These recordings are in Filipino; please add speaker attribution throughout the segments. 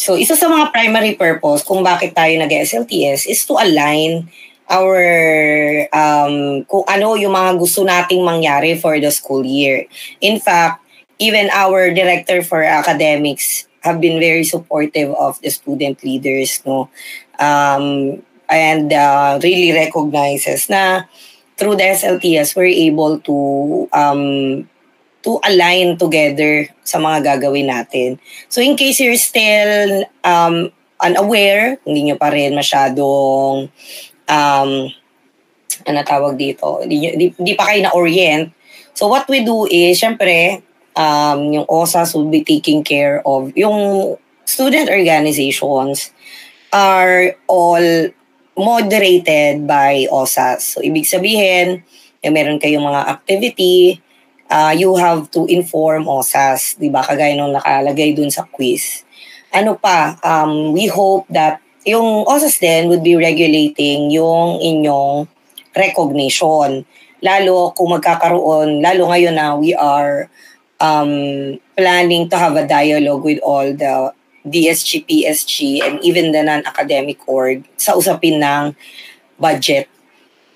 Speaker 1: So, isa sa mga primary purpose kung bakit tayo nag-SLTS is to align our kung ano yung mga gusto nating mangyari for the school year. In fact, even our director for academics have been very supportive of the student leaders, no? And really recognizes na through the SLTS, we're able to align together sa mga gagawin natin. So in case you're still unaware, hindi nyo pa rin masyadong ano tawag dito, hindi pa kayo na-orient. So what we do is, syempre, yung OSAS will be taking care of, yung student organizations are all moderated by OSAS. So ibig sabihin, meron kayong mga activity, you have to inform OSAS, di ba? Kagaya nung nakalagay dun sa quiz. Ano pa, we hope that yung OSAS din would be regulating yung inyong recognition. Lalo kung magkakaroon, lalo ngayon na we are planning to have a dialogue with all the DSG, PSG, and even the non-academic org sa usapin ng budget.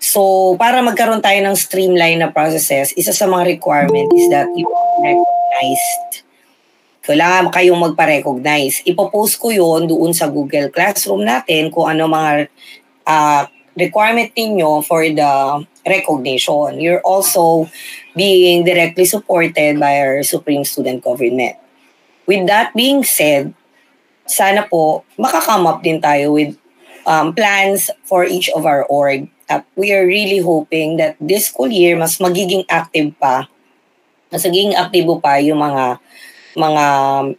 Speaker 1: So, para magkaroon tayo ng streamline na processes, isa sa mga requirement is that you are recognized. Kailangan kayong magpa-recognize. Ipopost ko yun doon sa Google Classroom natin kung ano mga requirement ninyo for the recognition. You're also being directly supported by our Supreme Student Government. With that being said, sana po makakome up din tayo with plans for each of our org. We are really hoping that this school year mas magiging active pa, mas magiging active pa yung mga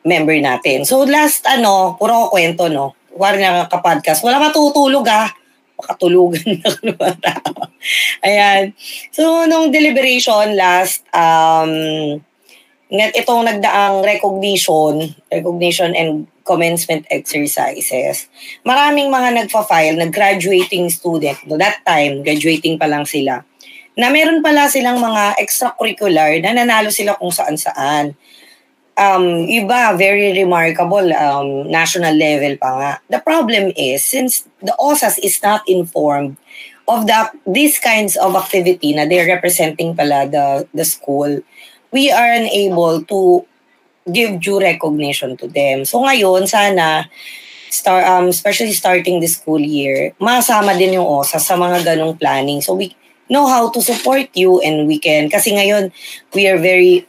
Speaker 1: member natin. So last puro kwento, no? Wala na ka-podcast. Wala matutulog makatulugan na naman tao. Ayan. So nung deliberation last, itong nagdaang recognition and commencement exercises, maraming mga nagfa-file, nag-graduating student, no, that time, graduating pa lang sila, na meron pala silang mga extracurricular na nanalo sila kung saan-saan. Iba, very remarkable, national level pa nga. The problem is, since the OSAS is not informed of these kinds of activity na they're representing pala the school, we are unable to give due recognition to them. So ngayon, sana, especially starting the school year, masama din yung OSAS sa mga ganong planning. So we know how to support you and we can, kasi ngayon we are very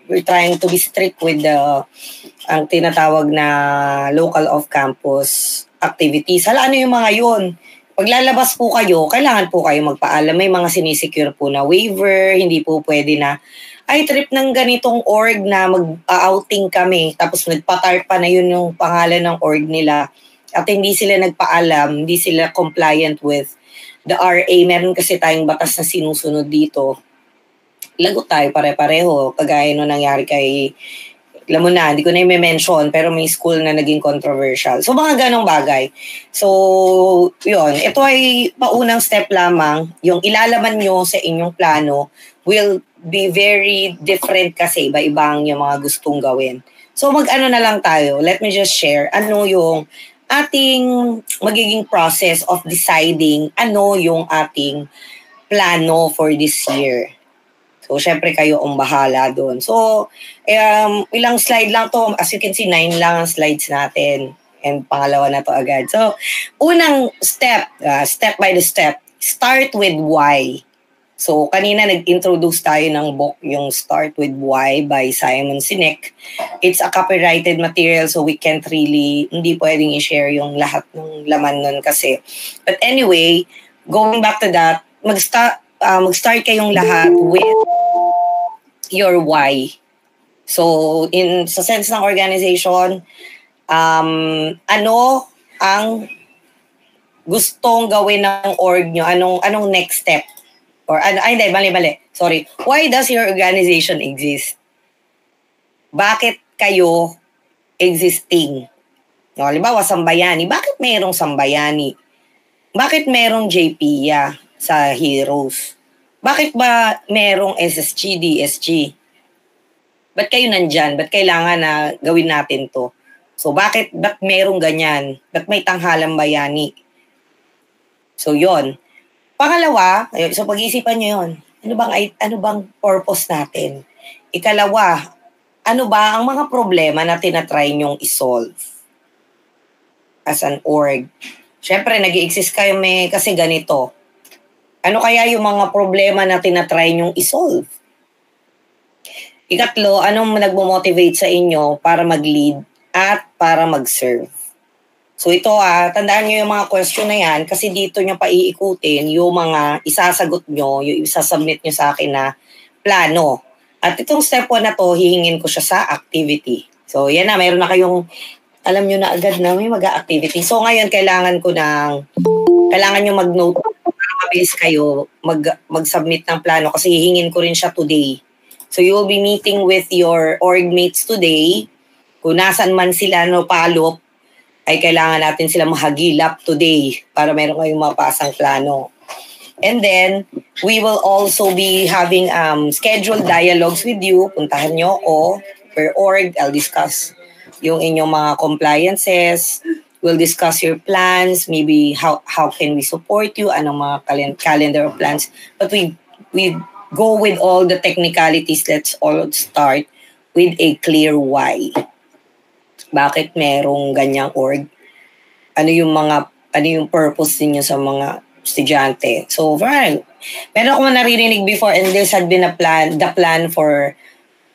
Speaker 1: we're trying to be strict with ang tinatawag na local off-campus activities. Hala, ano yung mga yun? Paglalabas po kayo, kailangan po kayo magpaalam. May mga sinisecure po na waiver, hindi po pwede na ay trip ng ganitong org na mag-outing kami, tapos nagpa-tarp pa na yun yung pangalan ng org nila at hindi sila nagpaalam, hindi sila compliant with the RA. Meron kasi tayong batas na sinusunod dito. Lagot tayo pare-pareho. Kagaya nung nangyari kay, alam mo na, hindi ko na i-mention, pero may school na naging controversial. So, mga ganong bagay. So, yun. Ito ay paunang step lamang. Yung ilalaman nyo sa inyong plano will be very different kasi iba-ibang yung mga gustong gawin. So, mag-ano na lang tayo. Let me just share ano yung ating magiging process of deciding ano yung ating plano for this year. So, syempre kayo ang bahala doon. So, ilang slide lang to. As you can see, 9 lang ang slides natin. And pangalawa na to agad. So, unang step, step by the step, start with why. So, kanina nag-introduce tayo ng book, yung Start with Why by Simon Sinek. It's a copyrighted material so we can't really, hindi pwedeng i-share yung lahat ng laman nun kasi. But anyway, going back to that, mag-start kayong lahat with your why. So, sa sense ng organization, ano ang gustong gawin ng org nyo? Anong next step? Or hindi, mali. Sorry. Why does your organization exist? Bakit kayo existing? No, halimbawa, Sambayani. Bakit mayroong Sambayani? Bakit mayroong JPIA sa Heroes? Bakit ba mayroong SSG, DSG? Ba't kayo nandyan? Ba't kailangan na gawin natin to? So ba't merong ganyan? Ba't may tanghalang bayani? So yon. Pangalawa, so pag-iisipan nyo yun. Ano bang purpose natin? Ikalawa, ano ba ang mga problema na tinatry nyong isolve as an org? Siyempre, nag-i-exist kami kasi ganito. Ano kaya yung mga problema na tinatry nyong isolve? Ikatlo, anong nagmo-motivate sa inyo para mag-lead at para mag-serve? So ito tandaan nyo yung mga question na yan kasi dito nyo pa iikutin yung mga isasagot nyo, yung isasubmit nyo sa akin na plano. At itong step 1 na to, hihingin ko siya sa activity. So yan na, mayroon na kayong, alam nyo na agad na may mag-activity. So ngayon, kailangan nyo mag-note para mabilis kayo mag-submit ng plano kasi hihingin ko rin siya today. So you will be meeting with your org mates today. Kung nasan man sila follow-up, ay kailangan natin sila mahagilap today para meron kayong mapasang plano. And then, we will also be having scheduled dialogues with you. Puntahan nyo o per org. I'll discuss yung inyong mga compliances. We'll discuss your plans. Maybe how can we support you? Anong mga calendar of plans. But we go with all the technicalities. Let's all start with a clear why. Bakit merong ganyang org? Ano yung purpose niyo sa mga estudyante? So, meron akong naririnig before and this had been the plan for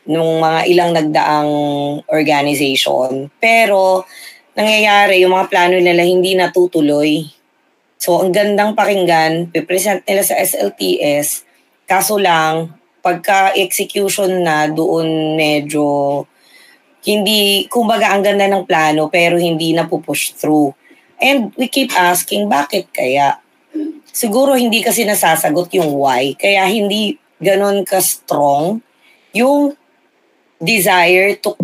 Speaker 1: nung mga ilang nagdaang organization. Pero, nangyayari, yung mga plano nila hindi natutuloy. So, ang gandang pakinggan, pipresent nila sa SLTS, kaso lang, pagka-execution na doon medyo hindi, kumbaga ang ganda ng plano pero hindi na push through. And we keep asking, bakit kaya? Siguro hindi kasi nasasagot yung why, kaya hindi ganun ka-strong yung desire to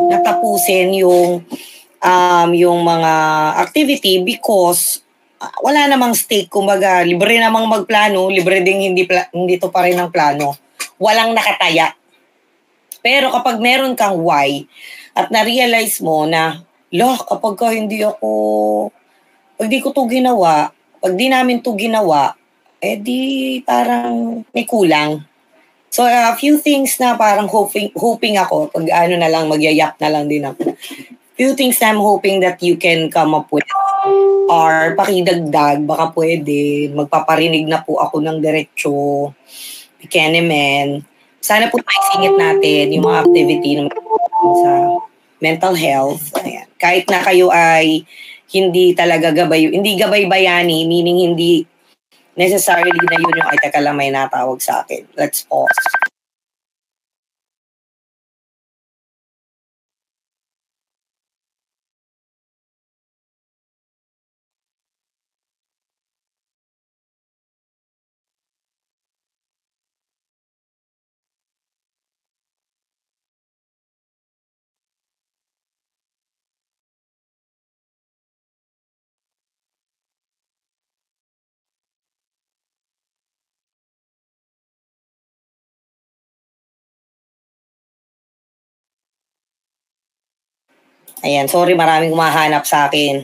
Speaker 1: natapusin yung mga activity because wala namang stake. Kumbaga, libre namang magplano, libre ding hindi to pa rin ang plano. Walang nakataya. Pero kapag meron kang why at na-realize mo na, kapag pag di ko to ginawa, pag di namin to ginawa, di parang may kulang. So a few things na parang hoping ako, pag na lang, magyayak na lang din ako. Few things na I'm hoping that you can come up with or pakidagdag, baka pwede, magpaparinig na po ako ng diretsyo, Kenemen. Sana po maisingit natin yung mga activity sa mental health. Ayan. Kahit na kayo ay hindi talaga hindi gabay bayani, meaning hindi necessarily na yun yung, ay teka lang, may natawag sa akin. Let's pause. Ayan, sorry, maraming humahanap sa akin.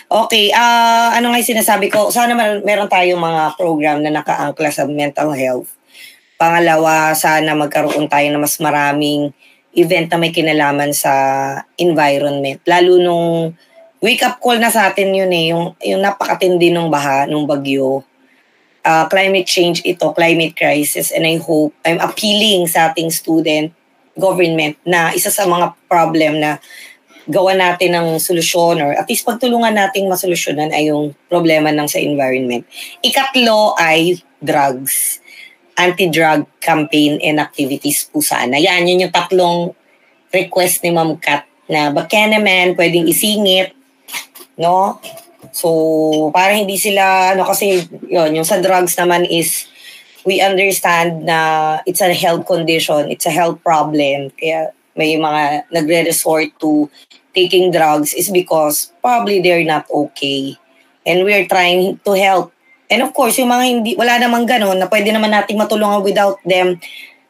Speaker 1: Okay, ano nga yung sinasabi ko? Sana meron tayong mga program na naka-angkla sa mental health. Pangalawa, sana magkaroon tayo ng mas maraming event na may kinalaman sa environment. Lalo nung wake-up call na sa atin yun yung napakatindi nung baha, nung bagyo. Climate change ito, climate crisis, and I'm appealing sa ating student government na isa sa mga problem na gawa natin ng solusyon or at least pagtulungan nating masolusyonan ay yung problema ng sa environment. Ikatlo ay drugs. Anti-drug campaign and activities po sana. Yun yung tatlong request ni Ma'am Kat na baka naman pwedeng isingit, no? So, para hindi sila, kasi yung sa drugs naman is we understand na it's a health condition, it's a health problem. Kaya may mga nagre-resort to taking drugs is because probably they're not okay. And we're trying to help. And of course, yung mga wala namang ganun na pwede naman nating matulungan without them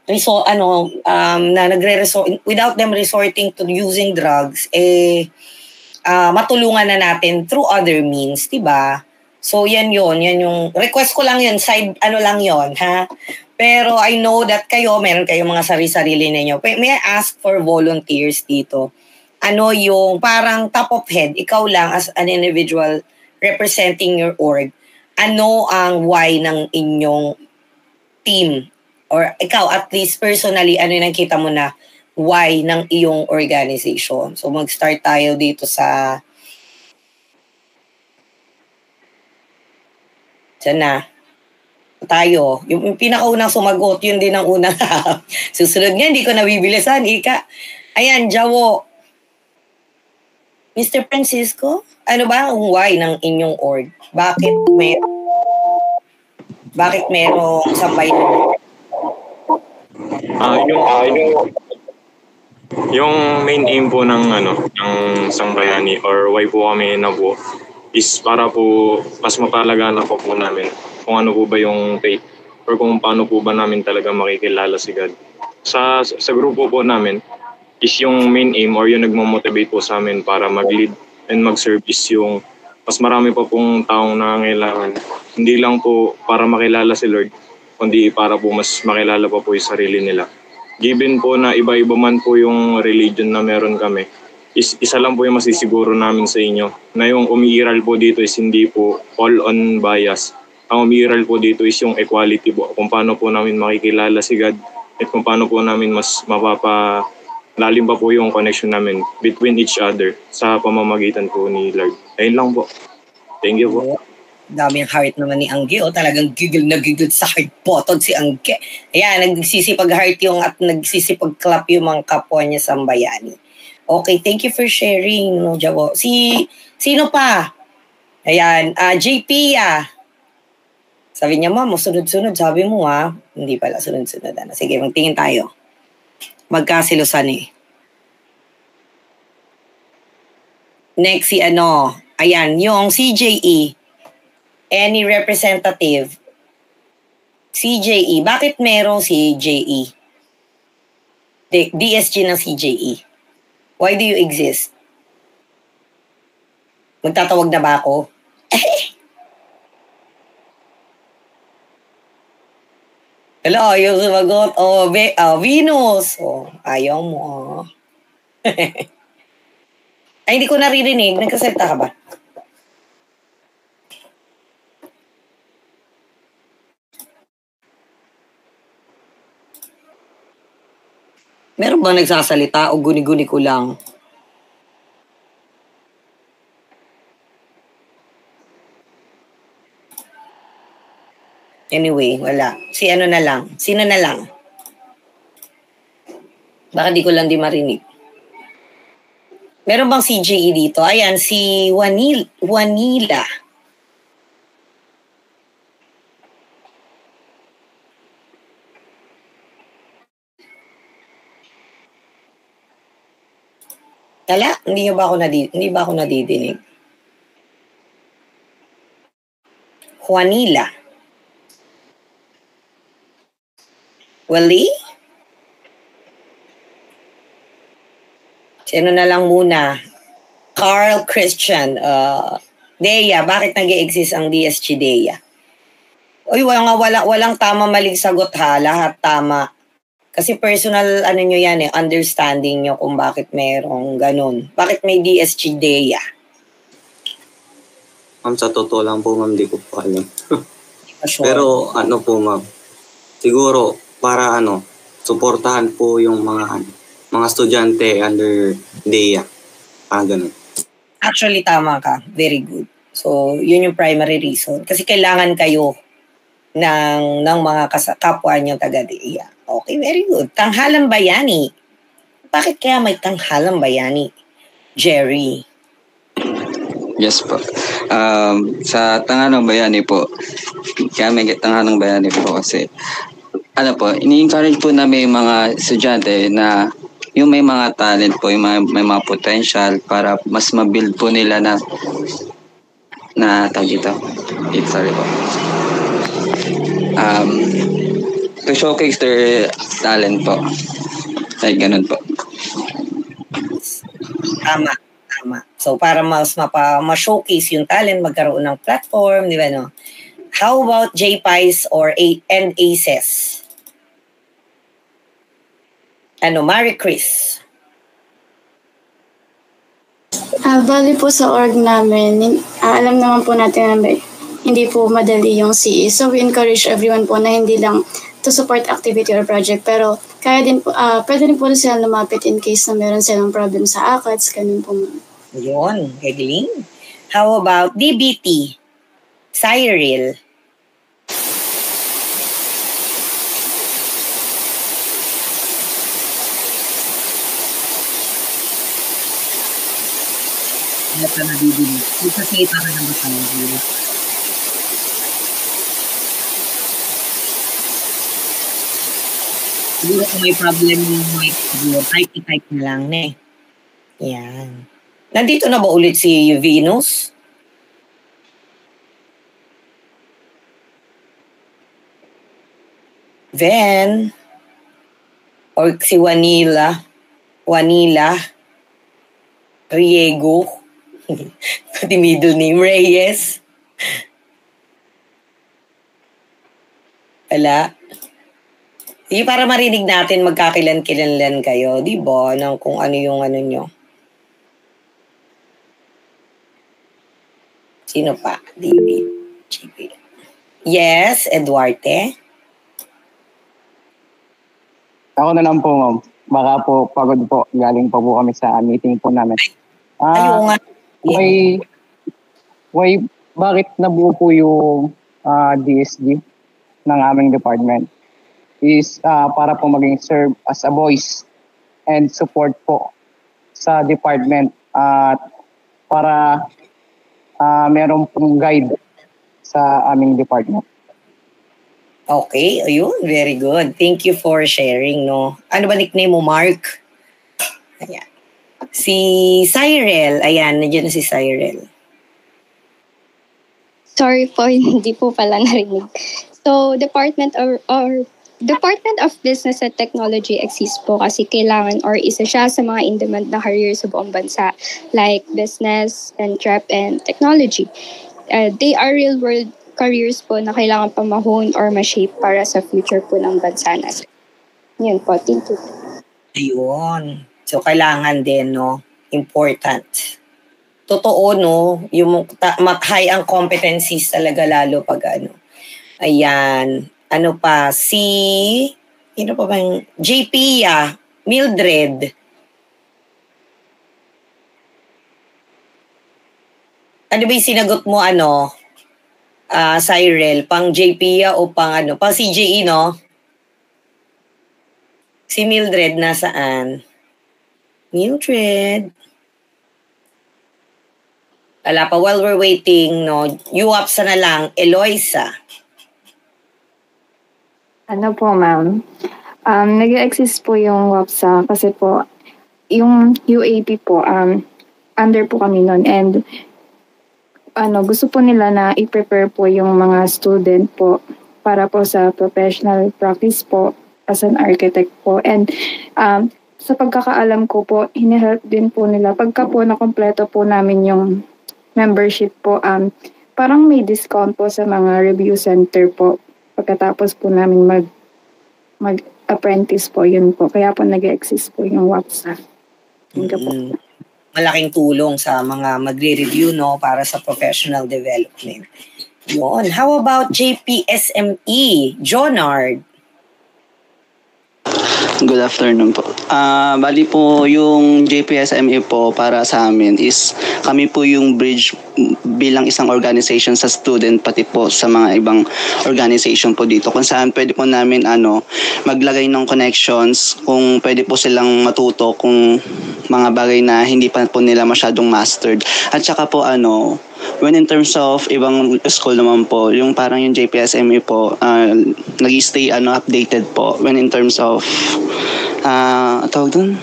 Speaker 1: na nagre-resort, without them resorting to using drugs, matulungan na natin through other means, diba? So yan yung request ko lang yun, side lang yun, ha? Pero I know that meron kayong mga sarili-sarili ninyo. May I ask for volunteers dito? Ano yung parang top of head, ikaw lang as an individual representing your org, ano ang why ng inyong team? Or ikaw, at least personally, ano yung nakita mo na why ng iyong organization? So mag-start tayo dito sa dyan na tayo. Yung pinakaunang sumagot, yun din ang unang susunod nga, hindi ko nabibilisan. Ayan, Jawo. Mr. Francisco, ano ba ang why ng inyong org? Bakit merong sambayan?
Speaker 2: Yung main aim po ng Sangbayani or why po kami nabuo is para po mas mapalagaan po namin kung ano po ba yung faith or kung paano po ba namin talaga makikilala si God. Sa grupo po namin is yung main aim or yung nagmo-motivate po sa amin para mag-lead and mag-service yung mas marami pa pong taong nangangailangan. Hindi lang po para makilala si Lord, kundi para po mas makilala pa po yung sarili nila. Given po na iba-iba man po yung religion na meron kami, isa lang po yung masisiguro namin sa inyo, na yung umiiral po dito is hindi po all on bias. Ang umiiral po dito is yung equality po, kung paano po namin makikilala si God at kung paano po namin mas mapapalalim pa po yung connection namin between each other sa pamamagitan po ni Lord. Ayun lang po. Thank you po.
Speaker 1: Daming heart naman ni Angge, talagang gigil sa heart button si Angge. Ayan, nagsisipag-heart at nagsisipag-clap yung mga kapwa niya sambayani. Okay, thank you for sharing, Jawo. Sino pa? Ayan, JP, Sabi niya, ma'am, sunod-sunod, sabi mo, Hindi pala, sunod-sunod. Sige, magtingin tayo. Magkasilusan Next, ayan, yung CJE. Any representative? CJE. Bakit merong CJE? DSG ng CJE. Why do you exist? Magtatawag na ba ako? Hello, yung sumagot. Venus. Ayaw mo. Ay, hindi ko naririnig. Nagkasalita ka ba? Meron ba nagsasalita o guni-guni ko lang? Anyway, wala. Sino na lang? Baka di ko lang di marinig. Meron bang CJE dito? Ayan, si Juanila. Kala, hindi ba ako nadidinig? Juanila. Wally? Sino na lang muna? Carl Christian. Dea, bakit nag-i-exist ang DSG Dea? Uy, walang tama maling sagot lahat tama. Kasi personal, nyo yan understanding nyo kung bakit merong ganun. Bakit may DSG Dea?
Speaker 3: Ma'am, sa totoo lang po, ma'am, di ko po alam.
Speaker 1: Sure.
Speaker 3: Pero po, ma'am, siguro para suportahan po yung mga estudyante under DEA. Ganun.
Speaker 1: Actually, tama ka. Very good. So, yun yung primary reason. Kasi kailangan kayo ng mga kapwa nyo taga-DEA. Okay, very good. Tanghalang Bayani. Bakit kaya may Tanghalang Bayani? Jerry.
Speaker 4: Yes po. Sa Tanghalang Bayani po, kaya may Tanghalang Bayani po kasi ini-encourage po namin yung mga estudyante na yung may mga talent po, yung may mga potential para mas ma-build po nila sorry po. to showcase their talent po. Like ganun po.
Speaker 1: Tama. So, para ma-showcase yung talent, magkaroon ng platform, di ba, no? How about JPIs and ACES? Marie Chris?
Speaker 5: Bali po sa org namin, alam naman po natin na hindi po madali yung CE. So, we encourage everyone po na hindi lang to support activity or project, pero kaya din po, pwede rin po sila lumapit in case na meron silang problem sa ACADS, ganun po.
Speaker 1: Yun, galing. How about DBT? Cyril? Ano ka na DBT? Kasi ito ka na ba Cyril? Siguro kung may problem yung mic, type na lang na Yan. Nandito na ba ulit si Venus? Then, or si Wanila Riego, pati middle name, Reyes. Wala. Di para marinig natin magkakilan-kilanlan kayo, di ba? Ng kung ano yung ano nyo. Sino pa? David. GP. Yes, Eduarte.
Speaker 6: Ako na lang po, ma'am. Baka po pagod po. Galing pa po kami sa meeting po namin.
Speaker 1: Ayaw nga.
Speaker 6: Bakit nabuo po yung DSG ng aming department? Is para po maging serve as a voice and support po sa department at para meron pong guide sa aming department.
Speaker 1: Okay, ayun, very good. Thank you for sharing, no? Ano ba nickname mo, Mark? Ayan. Si Cyril, ayan, nandiyan na si Cyril.
Speaker 7: Sorry po, hindi po pala narinig. So, Department of Business and Technology exists po kasi kailangan or isa siya sa mga in-demand na career sa buong bansa like business, entrep, and technology. They are real-world careers po na kailangan pa ma-hone or ma-shape para sa future po ng bansa natin. Yun po, thank you.
Speaker 1: Ayun. So, kailangan din, no? Important. Totoo, no? Yung high ang competencies talaga lalo pag ano. Ayan. Ano pa? Sino pa ba yung JP, Mildred. Ano ba yung sinagot mo, Cyril? Pang JP o pang pang CJE, no? Si Mildred nasaan? Mildred. Wala pa. While we're waiting, no? UAPSA na lang. Eloisa.
Speaker 8: Ano po, ma'am? Nag-exist po yung WAPSA kasi po, yung UAP po, under po kami nun. And gusto po nila na i-prepare po yung mga student po para po sa professional practice po as an architect po. And sa pagkakaalam ko po, hinihelp din po nila. Pagka po nakompleto po namin yung membership po, parang may discount po sa mga review center po. Pagkatapos po namin mag-apprentice po, yun po. Kaya po nag-exist po yung WAPSA. Po.
Speaker 1: Malaking tulong sa mga magre-review, no, para sa professional development. Yun. How about JPSME? Jonard?
Speaker 9: Good afternoon po. Bali po yung JPSME po para sa amin is kami po yung bridge bilang isang organization sa student pati po sa mga ibang organization po dito kung saan pwede po namin maglagay ng connections kung pwede po silang matuto kung mga bagay na hindi pa po nila masyadong mastered. At saka po when in terms of ibang school naman po, yung parang yung JPSME po, nag-stay updated po when in terms of tawag dun?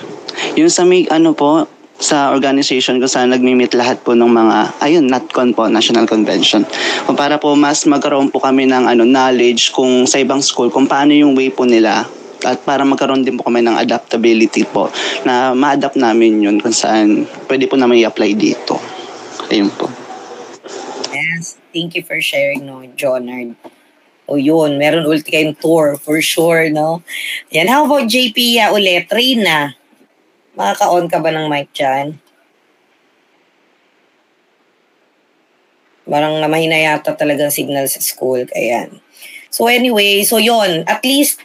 Speaker 9: Yung sa may po, sa organization kung saan nagmi-meet lahat po ng mga, NatCon po, National Convention. Para po mas magkaroon po kami ng knowledge kung sa ibang school, kung paano yung way po nila at para magkaroon din po kami ng adaptability po na ma-adapt namin yun kung saan pwede po naman i-apply dito. Ayun po.
Speaker 1: Yes, thank you for sharing, no, Jonard. O yun, meron ulit kayong tour for sure, no? Yan, how about JP ulit? Reyna, makaka-on ka ba ng mic dyan? Parang mahina yata talagang signal sa school, kaya. So anyway, so yun, at least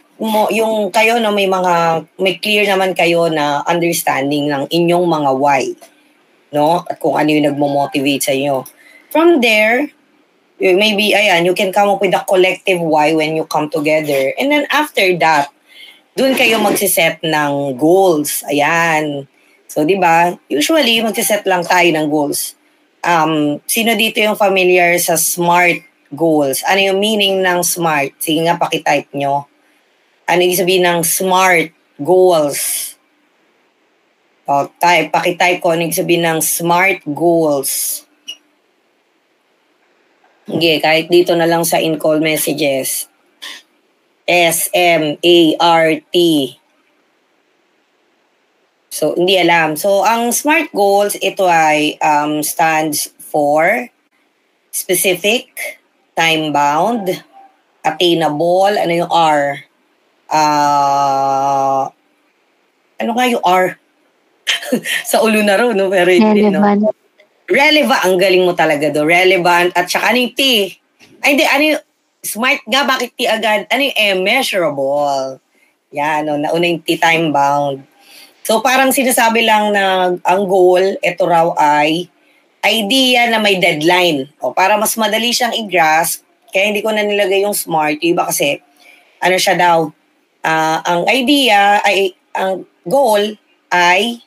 Speaker 1: yung kayo no, may clear naman kayo na understanding ng inyong mga why, no? At kung ano yung nagmo-motivate sa inyo. From there, maybe you can come up with a collective why when you come together. And then after that, doon kayo magsiset ng goals. Ayan. So, di ba? Usually, magsiset lang tayo ng goals. Sino dito yung familiar sa SMART goals? Ano yung meaning ng SMART? Sige nga, pakitype nyo. Ano yung sabihin ng SMART goals? Pakitype ko ano yung sabihin ng SMART goals. Okay, kahit dito na lang sa in-call messages. SMART. So, hindi alam. So, ang SMART goals, ito ay stands for specific, time-bound, attainable, ano yung R? Ano nga yung R? Sa ulo na rin, no? Pero hindi, no? Relevant. Ang galing mo talaga do. Relevant. At saka ano yung T? Ay, hindi. Ano yung SMART nga? Bakit T agad? Ano yung M? Measurable. Yan, no? Nauna yung T, time-bound. So, parang sinasabi lang na ang goal, ito raw ay idea na may deadline. O, para mas madali siyang i-grasp, kaya hindi ko na nilagay yung SMART. Iba kasi, ano siya daw, ang goal ay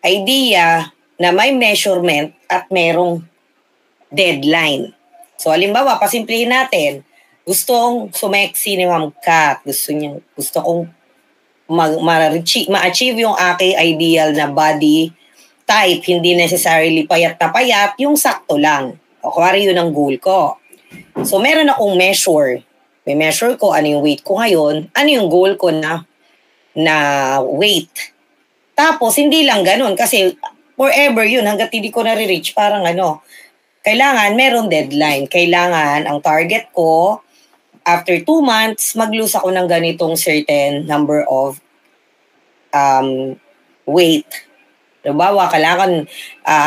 Speaker 1: idea na may measurement at merong deadline. So, halimbawa, pasimplihin natin, gustong sumeksi ni Ma'am Kat. Gusto kong ma-achieve yung aking ideal na body type, hindi necessarily payat na payat, yung sakto lang. O kuwari yun ang goal ko. So meron akong measure. May measure ko ano yung weight ko ngayon, ano yung goal ko na weight. Tapos hindi lang ganun kasi forever yun hanggat hindi ko na-reach parang kailangan meron deadline. Kailangan ang target ko after 2 months, mag-lose ako ng ganitong certain number of weight. Halimbawa, kailangan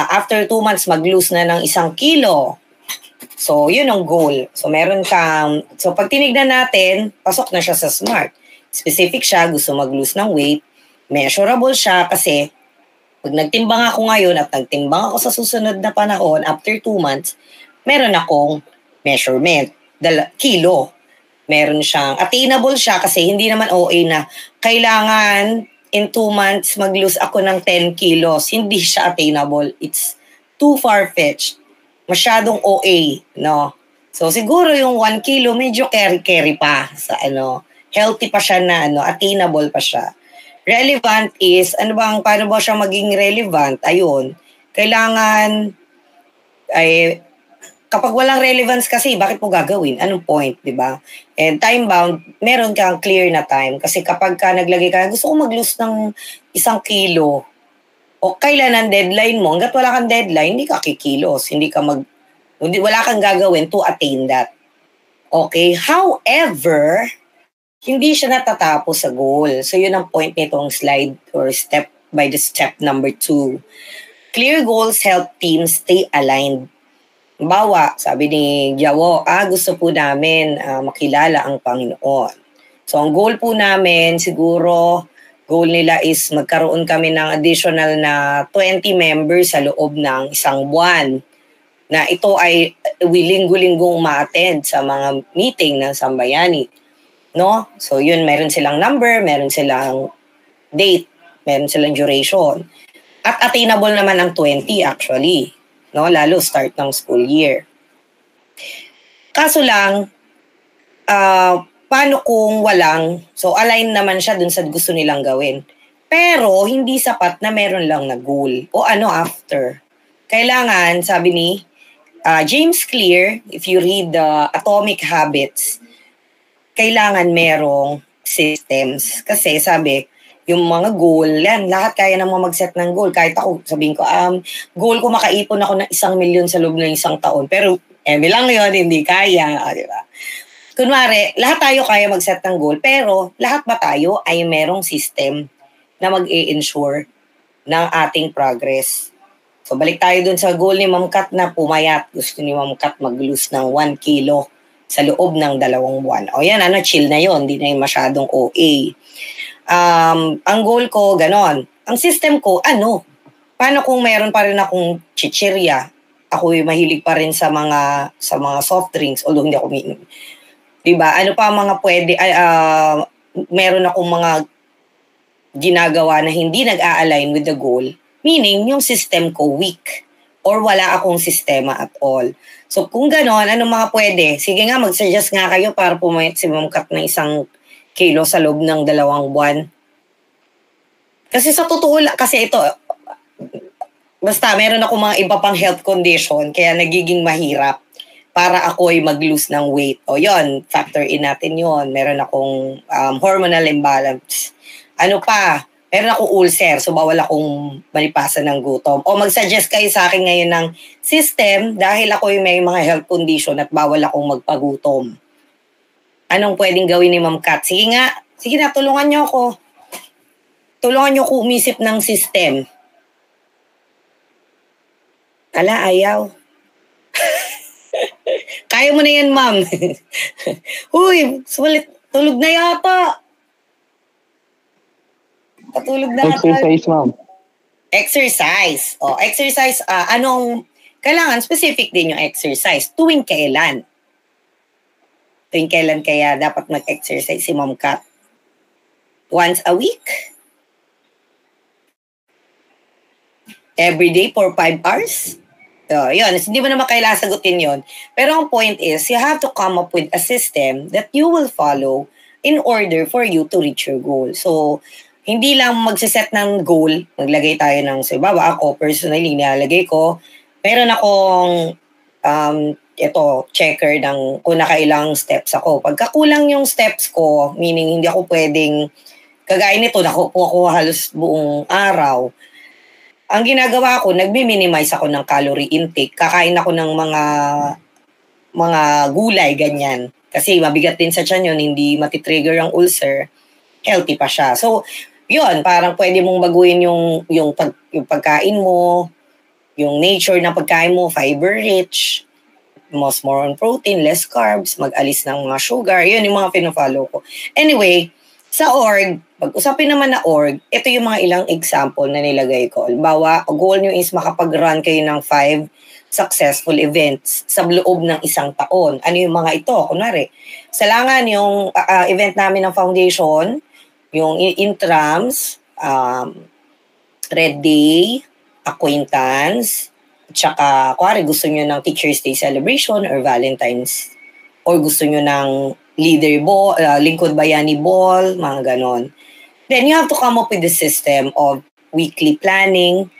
Speaker 1: after 2 months, mag-lose na ng 1 kilo. So, yun ang goal. So, pag tinignan natin, pasok na siya sa SMART. Specific siya, gusto mag-lose ng weight. Measurable siya kasi pag nagtimbang ako ngayon at nagtimbang ako sa susunod na panahon, after 2 months, meron akong measurement. Kilo. Meron siyang, attainable siya kasi hindi naman OA na kailangan in 2 months mag-lose ako ng 10 kilos. Hindi siya attainable. It's too far-fetched. Masyadong OA, no? So siguro yung 1 kilo medyo carry pa sa healthy pa siya na attainable pa siya. Relevant is, paano ba siya maging relevant? Ayun. Kailangan kapag walang relevance kasi, bakit mo gagawin? Anong point, di ba? And time-bound, meron kang clear na time. Kasi kapag ka naglagay ka, gusto ko mag-lose ng 1 kilo, o kailan ang deadline mo, hanggat wala kang deadline, hindi ka kikilos. Wala kang gagawin to attain that. Okay? However, hindi siya natatapos sa goal. So, yun ang point nitong slide or step by the step number 2. Clear goals help teams stay aligned. Bawa, sabi ni Jawo, gusto po namin makilala ang Panginoon. So, ang goal po namin, siguro, goal nila is magkaroon kami ng additional na 20 members sa loob ng 1 buwan. Na ito ay linggo-linggong ma-attend sa mga meeting ng Sambayani. No? So, yun, meron silang number, meron silang date, meron silang duration. At attainable naman ang 20 actually. No, lalo start ng school year. Kaso lang, paano kung walang, so align naman siya dun sa gusto nilang gawin. Pero hindi sapat na meron lang na goal o ano after. Kailangan, sabi ni James Clear, if you read the Atomic Habits, kailangan merong systems. Kasi sabi, yung mga goal, yan, lahat kaya naman mag-set ng goal. Kahit ako, sabihin ko, goal ko makaipon ako ng 1 milyon sa loob ng 1 taon. Pero, lang yun, hindi kaya. Di ba? Kunwari, lahat tayo kaya mag-set ng goal, pero lahat ba tayo ay merong system na mag-i-ensure ng ating progress? So, balik tayo dun sa goal ni Ma'am Kat na pumayat. Gusto ni Ma'am Kat mag-lose ng 1 kilo sa loob ng 2 buwan. O yan, chill na yon, hindi na yung masyadong OA. Ang goal ko, ganon. Ang system ko, paano kung meron pa rin akong chichirya? Ako mahilig pa rin sa mga soft drinks, although hindi ako umiinom. Diba? Ano pa mga pwede, meron akong mga ginagawa na hindi nag-a-align with the goal, meaning yung system ko weak or wala akong sistema at all. So kung ganon, anong mga pwede? Sige nga, mag-suggest nga kayo para pumayat si Ma'am Kat ng 1 kilo sa loob ng 2 buwan. Kasi sa totoo lang, kasi ito, basta meron ako mga iba pang health condition, kaya nagiging mahirap para ako ay mag-lose ng weight. O yon, factor in natin yon. Meron akong hormonal imbalance. Ano pa? Meron akong ulcer, so bawal akong malipasan ng gutom. O mag-suggest kayo sa akin ngayon ng system dahil ako yung may mga health condition at bawal akong magpagutom. Anong pwedeng gawin ni Ma'am Kat? Sige na, tulungan niyo ako. Tulungan niyo ko umisip ng system. Ayaw. Kaya mo na yan, ma'am. Uy, sulit. Tulog na yata. Patulog na yata.
Speaker 6: Exercise, ma'am.
Speaker 1: Exercise. Exercise. Kailangan specific din yung exercise. Tuwing kailan? Tuwing kailan kaya dapat mag-exercise si Ma'am Kat? Once a week? Every day for 5 hours? Yun. Hindi mo naman kailangan sagutin yun. Pero ang point is, you have to come up with a system that you will follow in order for you to reach your goal. So, hindi lang magsiset ng goal, maglagay tayo ng, ako personally, nilalagay ko, meron akong, checker ng kung nakailang steps ako. Pagkakulang yung steps ko, meaning hindi ako pwedeng, kagaya nito, nakukuha ko halos buong araw, ang ginagawa ko, nagmi-minimize ako ng calorie intake. Kakain ako ng mga gulay, ganyan. Kasi mabigat din sa tiyan yun, hindi matitrigger ang ulcer. Healthy pa siya. So, yun, parang pwede mong baguhin yung pagkain mo, yung nature ng pagkain mo, fiber-rich, more on protein, less carbs, mag-alis ng mga sugar. Yun yung mga pinafollow ko. Anyway, sa org, pag-usapin naman na org, ito yung mga ilang example na nilagay ko. Halimbawa, goal nyo is makapag-run kayo ng 5 successful events sa loob ng 1 taon. Ano yung mga ito? Kunwari, salangan yung event namin ng foundation, yung intrams, Red Day, acquaintance, tsaka, kunwari gusto nyo ng Teacher's Day celebration or Valentine's, or gusto nyo ng leader ball, lingkod bayani ball, mga ganon. Then you have to come up with the system of weekly planning,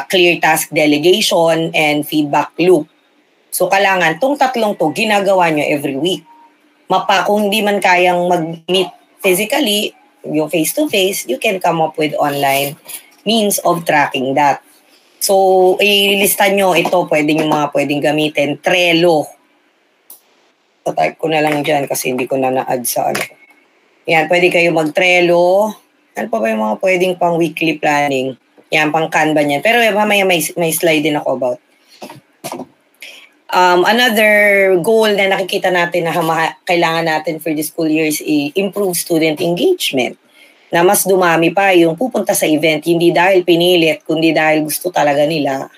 Speaker 1: clear task delegation, and feedback loop. So kailangan, tong tatlong to, ginagawa nyo every week. Kung hindi man kayang mag-meet physically, yung face-to-face, you can come up with online means of tracking that. So, ilista nyo ito, pwedeng gamitin. Trello. Type ko na lang dyan kasi hindi ko na-add sa Yan, pwede kayo mag-Trello. Ano pa ba yung mga pwedeng pang weekly planning? Yan, pang Canva niyan. Pero mamaya may slide din ako about. Another goal na nakikita natin na kailangan natin for the school years is improve student engagement. Na mas dumami pa yung pupunta sa event, hindi dahil pinilit, kundi dahil gusto talaga nila.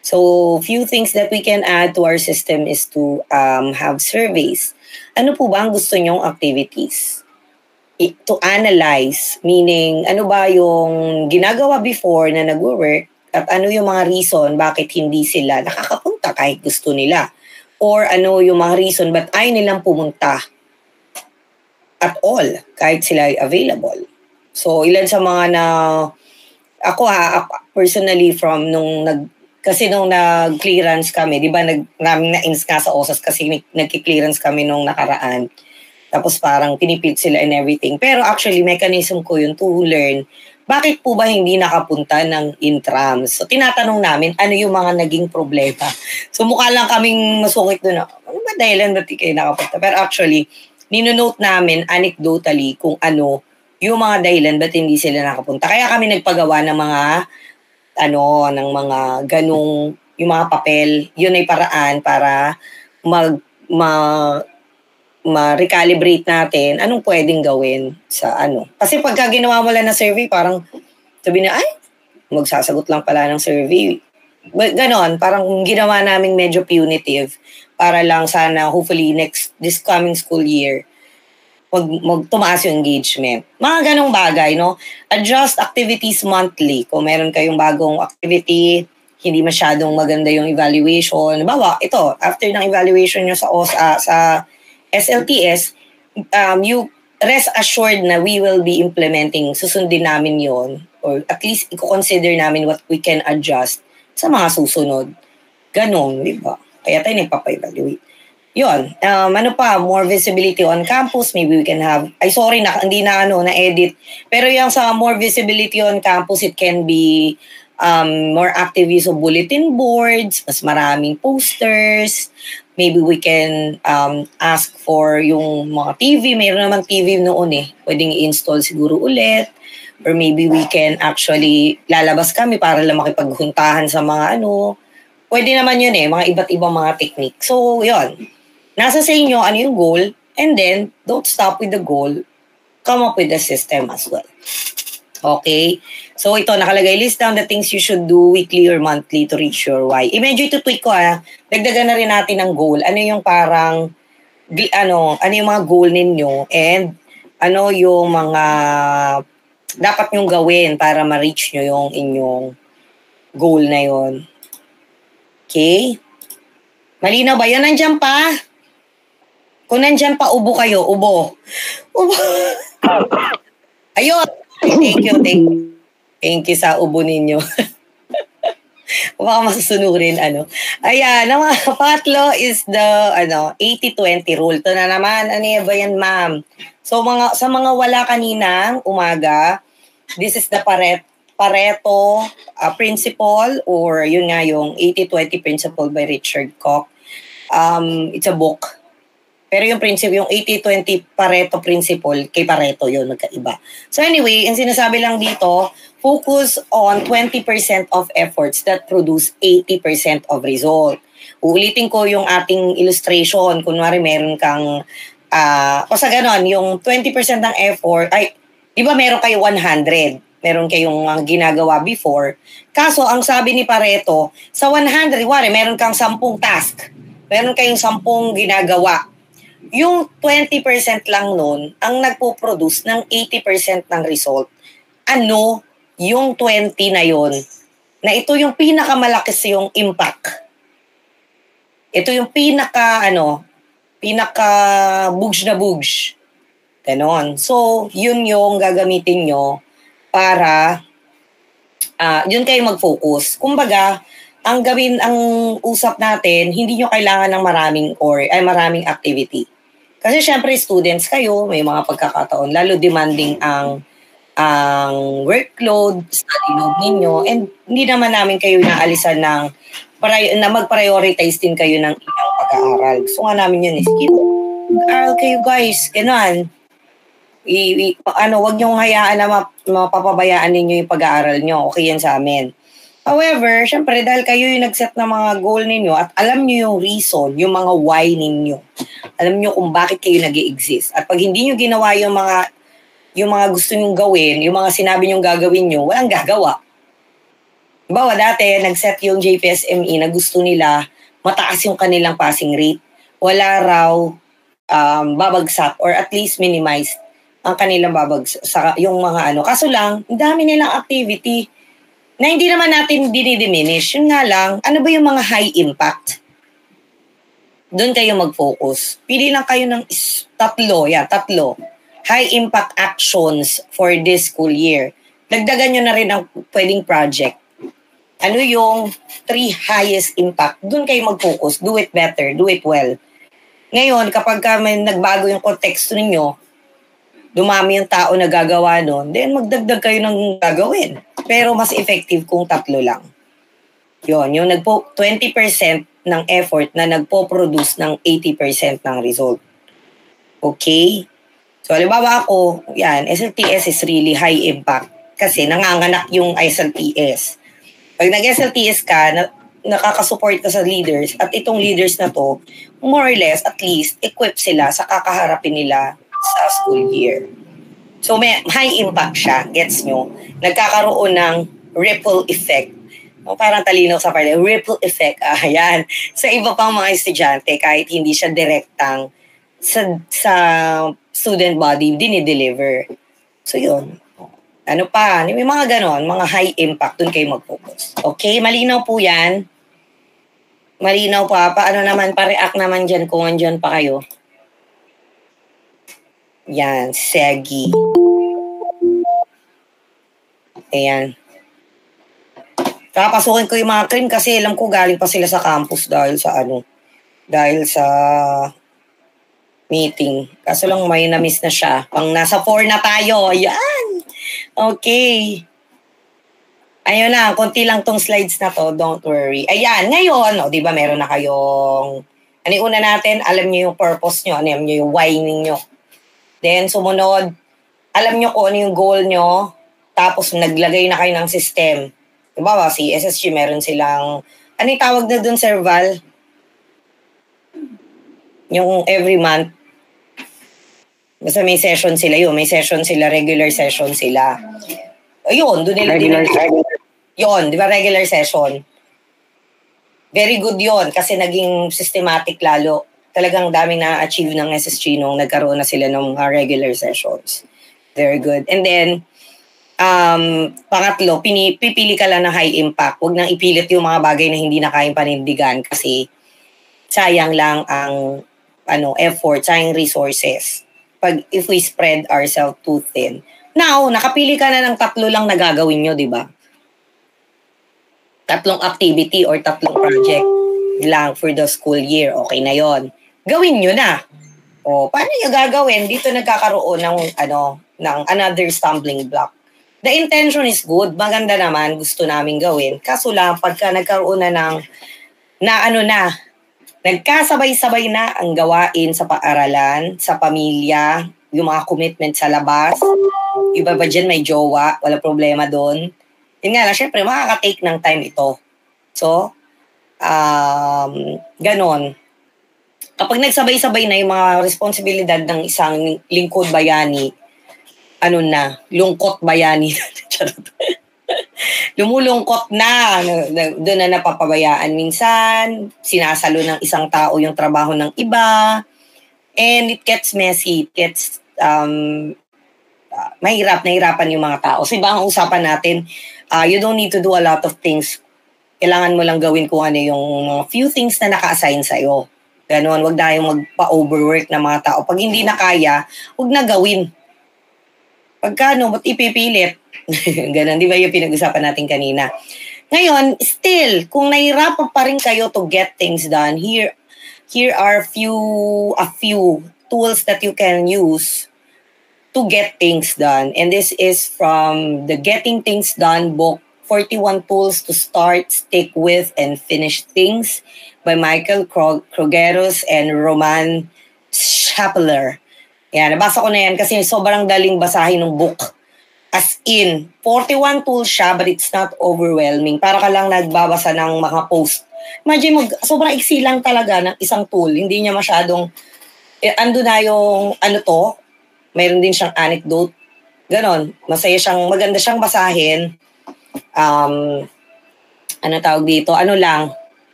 Speaker 1: So, few things that we can add to our system is to have surveys. Ano po ba ang gusto nyong activities? To analyze, meaning ano ba yung ginagawa before na nag-work at ano yung mga reason bakit hindi sila nakakapunta kahit gusto nila. Or ano yung mga reason ba't ayaw nilang pumunta at all kahit sila ay available. So, ilan sa mga na, ako personally from kasi nung nag-clearance kami, di ba, namin na-ins nga sa OSAS kasi nag-clearance kami nung nakaraan. Tapos parang pinipit sila and everything. Pero actually, mechanism ko yun to learn, bakit po ba hindi nakapunta ng intrams? So, tinatanong namin, ano yung mga naging problema? So, mukha lang kaming masungit doon. Ano ba dahilan ba't di kayo nakapunta? Pero actually, ninonote namin anecdotally kung ano yung mga dahilan ba't hindi sila nakapunta. Kaya kami nagpagawa ng mga ng mga ganung yung mga papel. Yun ay paraan para ma-recalibrate natin anong pwedeng gawin sa ano. Kasi pagka ginawa mo lang na survey, parang sabi na, magsasagot lang pala ng survey. Ganon, parang ginawa naming medyo punitive para lang sana hopefully this coming school year tumaas yung engagement. Mga ganong bagay, no? Adjust activities monthly. Kung meron kayong bagong activity, hindi masyadong maganda yung evaluation. Bawa, ito, after ng evaluation nyo sa SLTS, you rest assured na we will be implementing, susundin namin yon, or at least i-consider namin what we can adjust sa mga susunod. Ganon, di ba? Kaya tayo nagpapa-evaluate. Yun. Ano pa, more visibility on campus. Maybe we can have, hindi na-edit. Pero yung sa more visibility on campus, it can be more active use of bulletin boards, mas maraming posters. Maybe we can ask for yung mga TV. Mayroon naman TV noon pwedeng i-install siguro ulit. Or maybe we can actually, lalabas kami para lang makipaghuntahan sa mga Pwede naman yun mga iba't ibang mga technique. So, yun. Nasa sa inyo ano yung goal, and then, don't stop with the goal. Come up with the system as well. Okay? So, ito, nakalagay, list down the things you should do weekly or monthly to reach your why. I-medyo ito tweak ko Dagdagan na rin natin ng goal. Ano yung parang, ano yung mga goal ninyo, and ano yung mga dapat nyong gawin para ma-reach nyo yung inyong goal na yun. Okay? Malinaw ba? Yan, nandiyan pa? Kung nandiyan pa, ubo kayo. Ubo. Ayun. Thank you. Thank you sa ubo ninyo. Baka masusunurin, Ayan, ang pangatlo is the, 80-20 rule. Ito na naman, ba yan, ma'am? So, sa mga wala kaninang umaga, this is the Pareto principle, or yun nga yung 80-20 principle by Richard Koch. It's a book. Pero yung principle, yung 80-20 Pareto principle, kay Pareto yun, magkaiba. So anyway, ang sinasabi lang dito, focus on 20% of efforts that produce 80% of result. Uulitin ko yung ating illustration. Kunwari, meron kang, basta ganon, yung 20% ng effort, di ba meron kayo 100? Meron kayong ginagawa before. Kaso, ang sabi ni Pareto, sa 100, meron kang 10 task. Meron kayong 10 ginagawa. Yung 20% lang nun, ang nagpo-produce ng 80% ng result. Ano yung 20 na yun? Na ito yung pinakamalaki yung impact. Ito yung pinaka bugs na bugs. Ganon. So, yun yung gagamitin nyo para yun kayo mag-focus. Kumbaga, ang usap natin, hindi nyo kailangan ng maraming activity. Kasi syempre students kayo, may mga pagkakataon, lalo demanding ang workload, study load ninyo, and hindi naman namin kayo naalisan na mag-prioritize din kayo ng inyong pag-aaral. Gusto nga namin yun, sige, mag-aaral kayo guys, gano'n. Wag niyong hayaan na mapapabayaan ninyo yung pag-aaral nyo. Okay yan sa amin. However, syempre, dahil kayo yung nag-set ng mga goal ninyo at alam nyo yung reason, yung mga why ninyo. Alam nyo kung bakit kayo nag-i-exist. At pag hindi nyo ginawa yung mga gusto nyong gawin, yung mga sinabi nyong gagawin nyo, walang gagawa. Bawa dati, nag-set yung JPSME na gusto nila mataas yung kanilang passing rate. Wala raw babagsak or at least minimize ang kanilang babagsak, yung mga Kaso lang, dami nilang activity na hindi naman natin dinidiminish. Yun nga lang, ano ba yung mga high impact? Doon kayo mag-focus. Pili lang kayo ng 3. high impact actions for this school year. Dagdagan nyo na rin ang pwedeng project. Ano yung 3 highest impact? Doon kayo mag-focus. Do it better. Do it well. Ngayon, kapag may nagbago yung konteksto ninyo, dumami yung tao na gagawa nun, then magdagdag kayo ng gagawin. Pero mas effective kung 3 lang. Yun, yung 20% ng effort na nagpo-produce ng 80% ng result. Okay? So, halimbawa ako, yan, SLTS is really high impact kasi nanganganak yung SLTS. Pag nag-SLTS ka, nakakasupport ka sa leaders at itong leaders na to, more or less, at least, equip sila sa kakaharapin nila sa school year. So, may high impact siya, gets nyo? Nagkakaroon ng ripple effect. Parang talino sa parte, ripple effect, ayan. Sa iba pang mga estudyante, kahit hindi siya direktang sa student body, dinideliver. So, yun. Ano pa? May mga ganon, mga high impact, dun kayo mag-focus. Okay, malinaw po yan. Malinaw pa. Paano naman, pa-react naman dyan kung andyan pa kayo. Yan, Segi. Ayan. Kapasukin ko yung mga cream kasi alam ko galing pa sila sa campus dahil sa meeting. Kaso lang may na-miss na siya. Pang nasa 4 na tayo. Ayan. Okay. Ayun na, konti lang tong slides na to. Don't worry. Ayan, ngayon, di ba meron na kayong, ano yung una natin, alam nyo yung purpose nyo, alam nyo yung why ninyo. Then, sumunod, alam nyo kung ano yung goal nyo, tapos naglagay na kayo ng system. Diba ba, si SSG meron silang, ano yung tawag na dun, Sir Val? Yung every month, basta may session sila yun. May session sila, regular session sila. Ayun, doon nila
Speaker 6: Regular session.
Speaker 1: Yun, di ba regular session? Very good yun kasi naging systematic lalo. Talagang daming na-achieve ng SSG nung nagkaroon na sila ng regular sessions. Very good. And then, pangatlo, pipili ka lang ng high impact. Huwag nang ipilit yung mga bagay na hindi na kayang panindigan kasi sayang lang ang effort, sayang resources. If we spread ourselves too thin. Now, nakapili ka na ng 3 lang na gagawin nyo, di ba? 3 activity or 3 project lang for the school year. Okay na yon. Gawin nyo na. O, paano nyo gagawin? Dito nagkakaroon ng another stumbling block. The intention is good. Maganda naman. Gusto namin gawin. Kaso lang, pagka nagkaroon na nagkasabay-sabay na ang gawain sa paaralan, sa pamilya, yung mga commitment sa labas. Iba ba dyan may jowa, wala problema doon. Yun nga lang, syempre, makaka-take ng time ito. So, ganon. Kapag nagsabay-sabay na yung mga responsibilidad ng isang lingkod bayani, lungkot bayani. Lumulungkot na, doon na napapabayaan minsan, sinasalo ng isang tao yung trabaho ng iba, and it gets messy, it gets, nahirapan yung mga tao. So iba ang usapan natin, you don't need to do a lot of things, kailangan mo lang gawin kung ano yung few things na naka-assign sa'yo. Ganon, wag na yung magpa-overwork ng mga tao. Pag hindi na kaya, wag na gawin. Pagka ba't ipipilit? Ganon, di ba yung pinag-usapan natin kanina? Ngayon, still, kung nahirapan pa rin kayo to get things done, here are a few tools that you can use to get things done. And this is from the Getting Things Done book, 41 Tools to Start, Stick With, and Finish Things by Michael Krogeros and Roman Schappler. Yan, nabasa ko na yan kasi sobrang daling basahin ng book. As in, 41 tools siya but it's not overwhelming. Para ka lang nagbabasa ng mga post. Imagine sobrang iksi lang talaga ng isang tool. Hindi niya masyadong, ando na yung mayroon din siyang anecdote. Ganon, maganda siyang basahin. Tawag dito?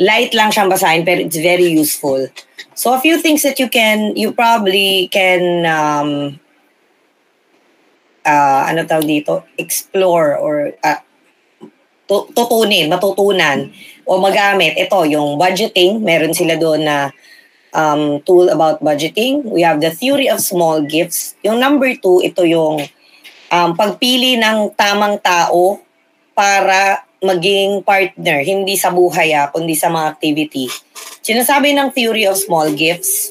Speaker 1: Light lang siyang basahin pero it's very useful. So a few things that you probably can explore or matutunan o magamit. Ito, yung budgeting, meron sila doon na tool about budgeting. We have the theory of small gifts. Yung number 2, ito yung pagpili ng tamang tao para maging partner, hindi sa buhay kundi sa mga activity. Sinasabi ng theory of small gifts,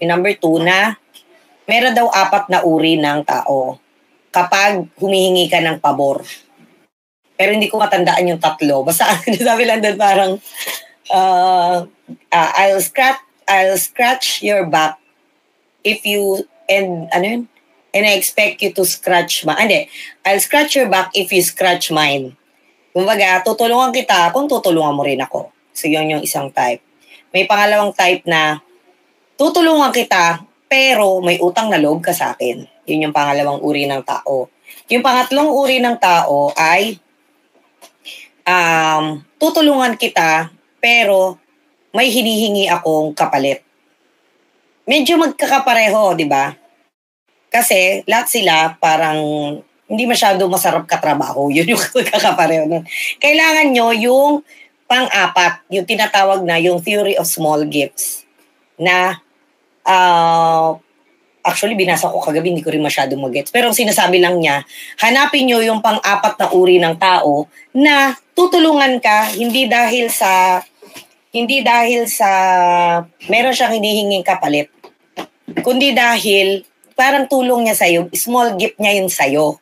Speaker 1: yung number 2, na meron daw 4 na uri ng tao kapag humihingi ka ng pabor. Pero hindi ko matandaan yung 3. Basta sabi lang doon parang I'll scratch your back if you and I expect you to scratch I'll scratch your back if you scratch mine. Kumbaga, tutulungan kita kung tutulungan mo rin ako. So yun yung isang type. May pangalawang type na tutulungan kita pero may utang na loob ka sa akin. Yun yung pangalawang uri ng tao. Yung pangatlong uri ng tao ay tutulungan kita pero may hinihingi akong kapalit. Medyo magkakapareho, di ba? Kasi lahat sila parang hindi masyado masarap katrabaho. Yun yung magkakapareho nun. Kailangan nyo yung pang-4, yung tinatawag na yung theory of small gifts. Na actually binasa ko kagabi, hindi ko rin masyado mag-gets. Pero ang sinasabi lang niya, hanapin nyo yung pang-4 na uri ng tao na tutulungan ka hindi dahil sa meron siyang hinihinging kapalit, kundi dahil parang tulong niya sa'yo, small gift niya yun sa'yo.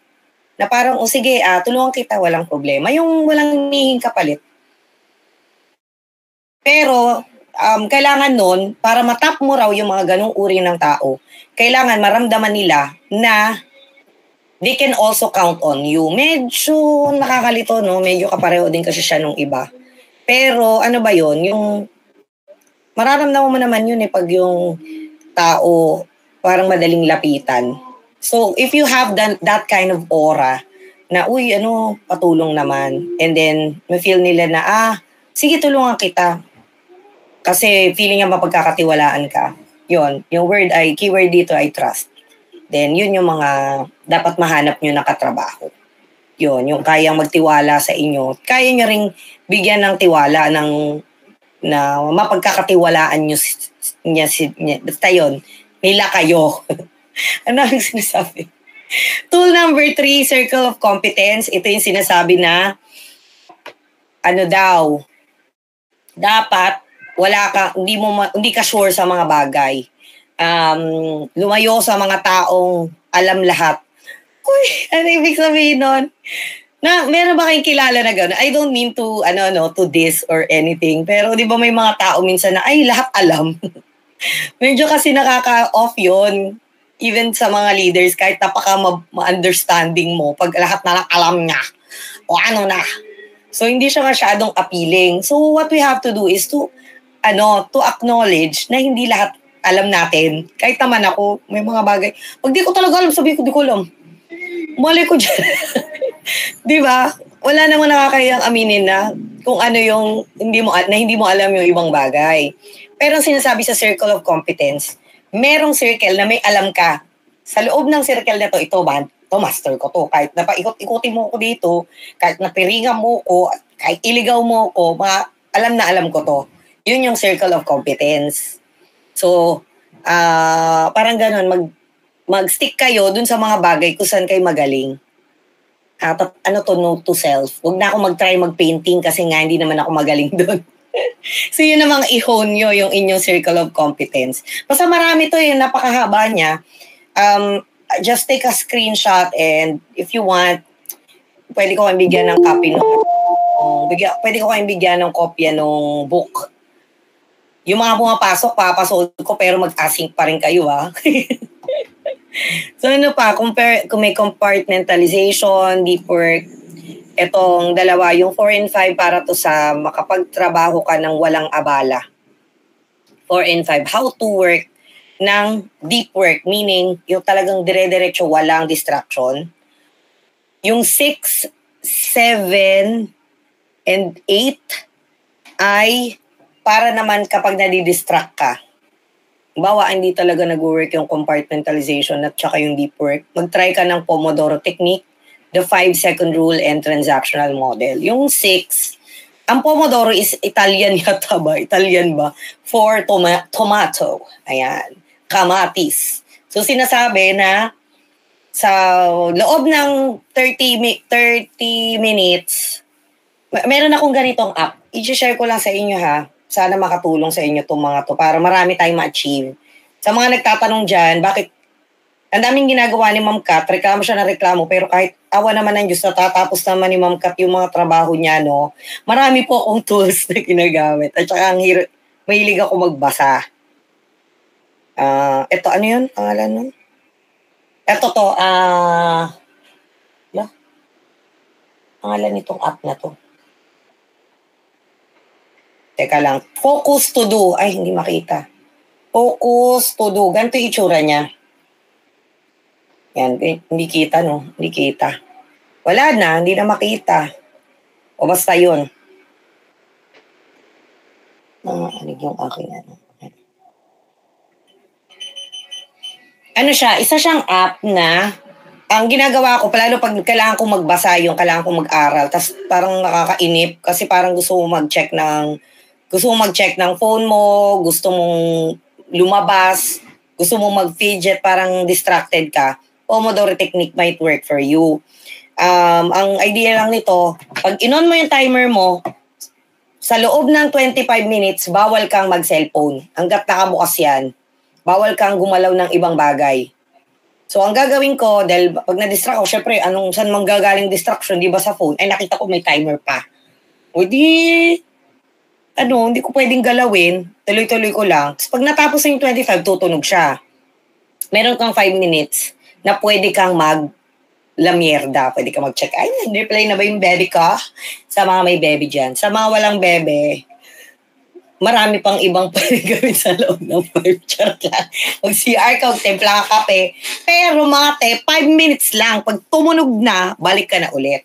Speaker 1: Na parang, sige, tulungan kita, walang problema. Yung walang hinihinging kapalit. Pero, kailangan nun, para matap mo raw yung mga ganong uri ng tao, kailangan maramdaman nila na they can also count on you. Medyo nakakalito, no? Medyo kapareho din kasi siya nung iba. Pero, ano ba yun? Yung, mararamdaman mo naman yun pag yung tao parang madaling lapitan. So, if you have that kind of aura, na, patulong naman. And then, may feel nila na, sige, tulungan kita. Kasi feeling niya mapagkakatiwalaan ka. Yun, yung keyword dito ay trust. Then, yun yung mga dapat mahanap nyo na katrabaho. Yun, yung kayang magtiwala sa inyo. Kaya nyo ring bigyan ng tiwala na mapagkakatiwalaan nyo niya. Basta yun, nila kayo. Ano ang sinasabi? Tool number 3, circle of competence. Ito yung sinasabi na dapat hindi ka sure sa mga bagay. Lumayo sa mga taong alam lahat. Uy, ano ibig sabihin nun? Na meron ba kayong kilala na gano'n? I don't mean to to this or anything, pero 'di ba may mga tao minsan na lahat alam. Medyo kasi nakaka-off 'yon. Even sa mga leaders, kahit napaka ma-understanding mo, pag lahat na lang alam niya, o na. So, hindi siya masyadong appealing. So, what we have to do is to acknowledge na hindi lahat alam natin. Kahit naman ako, may mga bagay. Pag di ko talaga alam, sabi ko, di ko alam. Mali ko dyan. Di ba? Wala namang nakakayang aminin na kung ano yung hindi mo alam yung ibang bagay. Pero sinasabi sa circle of competence, merong circle na may alam ka. Sa loob ng circle na ito master ko to. Kahit napaikot-ikutin mo ko dito, kahit napiringan mo ko, kahit iligaw mo ko, alam ko to. Yun yung circle of competence. So, parang ganun, mag-stick kayo dun sa mga bagay kung saan kayo magaling. Note to self. Huwag na ako mag-try mag-painting kasi nga hindi naman ako magaling dun. So yun namang i-hone nyo yung inyong circle of competence. Basta marami to yung napakahaba niya. Just take a screenshot and if you want, pwede ko kayong bigyan ng copy pwede ko kayong bigyan ng kopya ng book. Yung mga pumapasok, papasok ko pero mag-async pa rin kayo So kung may compartmentalization, deep work, etong dalawa, yung 4 and 5 para to sa makapagtrabaho ka ng walang abala. 4 and 5, how to work ng deep work, meaning yung talagang dire-diretso, walang distraction. Yung 6, 7, and 8 ay para naman kapag nadidistract ka. Bawa, hindi talaga nag-work yung compartmentalization at saka yung deep work. Mag-try ka ng Pomodoro technique, the 5-second rule, and transactional model. Yung 6, Ang pomodoro is Italian yata ba? Italian ba? For tomato. Ayan. Kamatis. So, sinasabi na sa loob ng 30 minutes, meron akong ganitong app. I-share ko lang sa inyo ha. Sana makatulong sa inyo itong mga to para marami tayong ma-achieve. Sa mga nagtatanong dyan, bakit ang daming ginagawa ni Ma'am Kat, reklamo siya na reklamo, pero kahit awa naman ng Diyos, natatapos naman ni Ma'am Kat yung mga trabaho niya, no? Marami po akong tools na ginagamit. At saka mahilig ako magbasa. Ito, ano yun? Pangalan nun? Ito to, pangalan nitong app na to. Teka lang. Focus to do. Ay, hindi makita. Focus to do. Ganito yung itsura niya. Yan, hindi kita, no? Hindi kita. Wala na, hindi na makita. O basta yun. Ano yung aking ano? Ano siya? Isa siyang app na ang ginagawa ko, lalo pag kailangan kong magbasa yung kailangan kong mag-aral, tapos parang nakakainip kasi parang gusto mo mag-check ng phone mo, gusto mong lumabas, gusto mong mag-fidget, parang distracted ka. Pomodoro technique might work for you. Ang idea lang nito, pag inon mo yung timer mo, sa loob ng 25 minutes, bawal kang mag-cellphone. Hanggat nakabukas yan, bawal kang gumalaw ng ibang bagay. So, ang gagawin ko, dahil pag na-distract ako, syempre, saan manggagaling distraction, di ba sa phone? Ay, nakita ko may timer pa. O hindi ko pwedeng galawin, tuloy-tuloy ko lang. Tapos pag natapos na yung 25, tutunog siya. Meron kang 5 minutes na pwede kang lamierda. Pwede kang mag-check. Ay, nag-reply na ba yung bebe ka? Sa mga may bebe dyan. Sa mga walang bebe, marami pang ibang pwede gawin sa loob ng 5 charot lang. Mag-CR ka, mag-templa ka kape. Pero mga 5 minutes lang. Pag tumunog na, balik ka na ulit.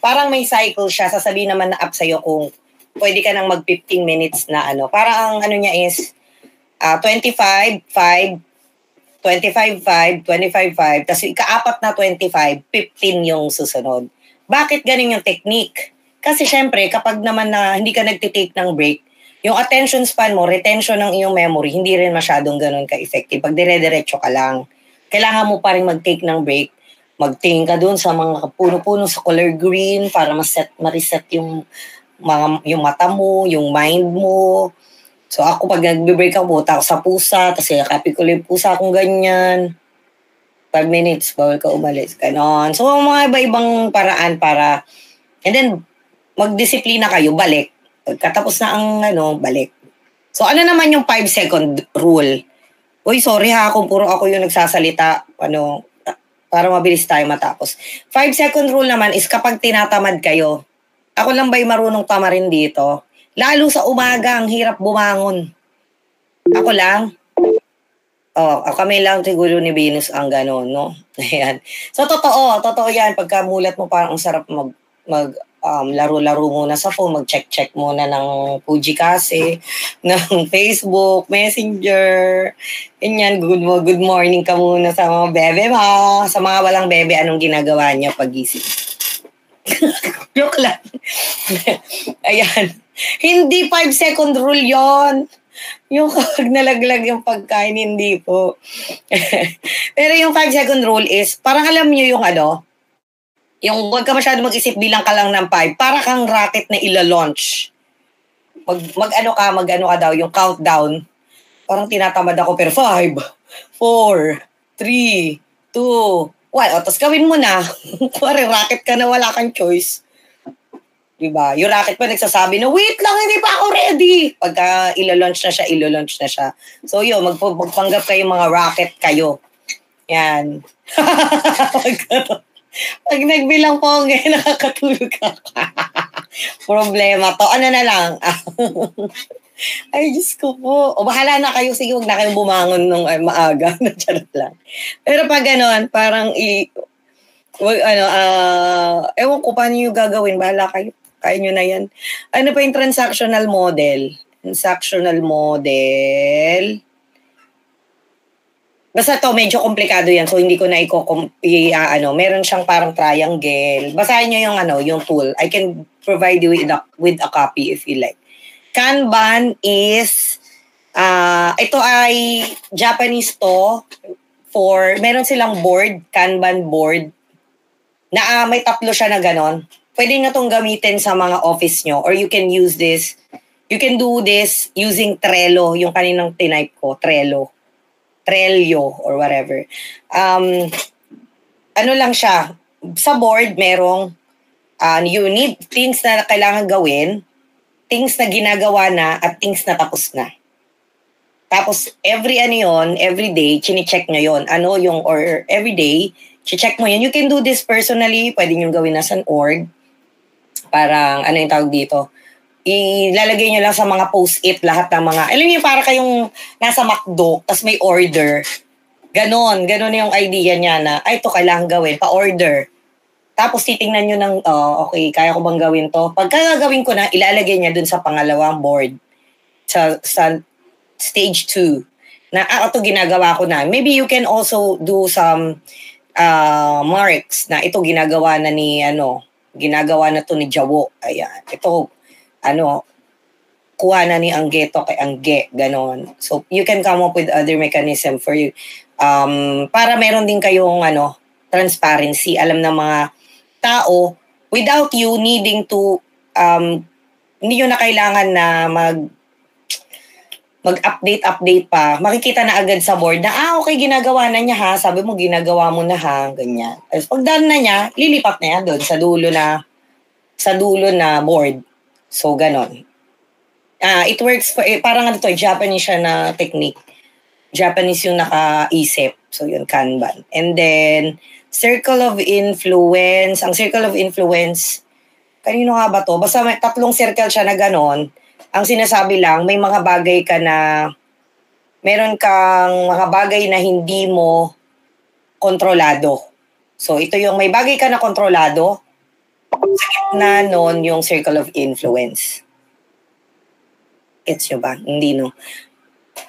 Speaker 1: Parang may cycle siya. Sasabihin naman na up sa'yo kung pwede ka nang mag-15 minutes na ano. Parang ang ano niya is 25, 5, 25, 5, 25, 5. Tapos ikaapat na 25, 15 yung susunod. Bakit ganun yung technique? Kasi syempre, kapag naman na hindi ka nagtitake ng break, yung attention span mo, retention ng iyong memory, hindi rin masyadong ganun ka-effective. Pag dire-diretso ka lang, kailangan mo pa rin mag-take ng break. Mag-tingin ka dun sa mga puno-puno sa color green para ma-reset yung mata mo, yung mind mo. So ako pag nag-break ako, buta ako sa pusa, tapos yakapin ko yung pusa akong ganyan. 5 minutes, bawal ka umalis. Ganon. So mga iba-ibang paraan para, and then magdisiplina kayo, balik. Pagkatapos na ang balik. So ano naman yung 5-second rule? Uy, sorry ha, kung puro ako yung nagsasalita, para mabilis tayo matapos. 5-second rule naman is kapag tinatamad kayo, ako lang ba'y marunong tamarin dito? Lalo sa umaga, ang hirap bumangon. Ako lang. Kami lang siguro ni Venus ang gano'n, no? Ayan. So, totoo yan. Pagka mulat mo, parang ang sarap laro-laro muna sa phone, mag-check muna ng Fujikase, ng Facebook, Messenger, ganyan, good morning ka muna sa mga bebe mo. Sa mga walang bebe, anong ginagawa niya pag-gising? Joke lang. Ayan. Hindi 5-second rule yon. Yung kapag nalaglag yung pagkain, hindi po. Pero yung 5-second rule is, parang alam nyo yung huwag ka masyado mag-isip, bilang ka lang ng 5, para kang rocket na ila-launch. Mag-ano ka daw, yung countdown. Parang tinatamad ako, pero 5, 4, 3, 2, 1. Tapos gawin mo na. Parang rocket ka na, wala kang choice. Diba? Yung rocket pa nagsasabi na, wait lang, hindi pa ako ready. Pagka ilo-launch na siya. So yun, magpanggap kayo mga rocket kayo. Yan. Pag nagbilang po, ngayon nakakatulog ka. Problema to. Ano na lang? Ay, Diyos ko po. O bahala na kayo. Sige, huwag na kayong bumangon nung maaga. Charot lang. Pero pag ganon, parang ewan ko paano yung gagawin. Bahala kayo. Kaya nyo na yan. Ano pa yung transactional model? Transactional model. Basta to, medyo komplikado yan. So, hindi ko na meron siyang parang triangle. Basahin nyo yung, yung tool. I can provide you with a copy if you like. Kanban is, ito ay Japanese to meron silang board, Kanban board, na may tatlo siya na ganon. Pwede na itong gamitin sa mga office nyo or you can use this. You can do this using Trello, yung kaninang tinype ko, Trello or whatever. Ano lang siya, sa board merong you need things na kailangan gawin, things na ginagawa na, at things na tapos na. Tapos every day, chine-check nyo yun. Or every day, check mo yun. You can do this personally, pwede nyo gawin na sa org. Parang, yung tawag dito? Ilalagay nyo lang sa mga post-it lahat ng mga, alam niyo, para kayong nasa McDo, tas may order. Ganon yung idea niya na, ito kailangan gawin, pa-order. Tapos titingnan nyo ng, okay, kaya ko bang gawin to? Pagka gagawin ko na, ilalagay niya dun sa pangalawang board. Sa stage 2. Na, ito ginagawa ko na. Maybe you can also do some marks na ito ginagawa na to ni Jawo. Ayan. Ito, kuha na ni Angge to kay Angge. Ganon. So, you can come up with other mechanism for you. Para meron din kayong, transparency. Alam ng mga tao, without you needing to, hindi nyo na kailangan na mag-update pa, makikita na agad sa board na, okay, ginagawa na niya ha, sabi mo ginagawa mo na ha, ganyan. Tapos pag done na niya, lilipat na yan doon sa dulo na board. So, ganon. It works for, parang Japanese siya na technique. Japanese yung nakaisip. So, yun, Kanban. And then, circle of influence. Ang circle of influence, kanino nga ba to? Basta may 3 circle siya na ganon. Ang sinasabi lang, may mga bagay ka na, meron kang mga bagay na hindi mo kontrolado. So, ito yung may bagay ka na kontrolado, sa gitna nun yung circle of influence. Gets nyo ba? Hindi, no?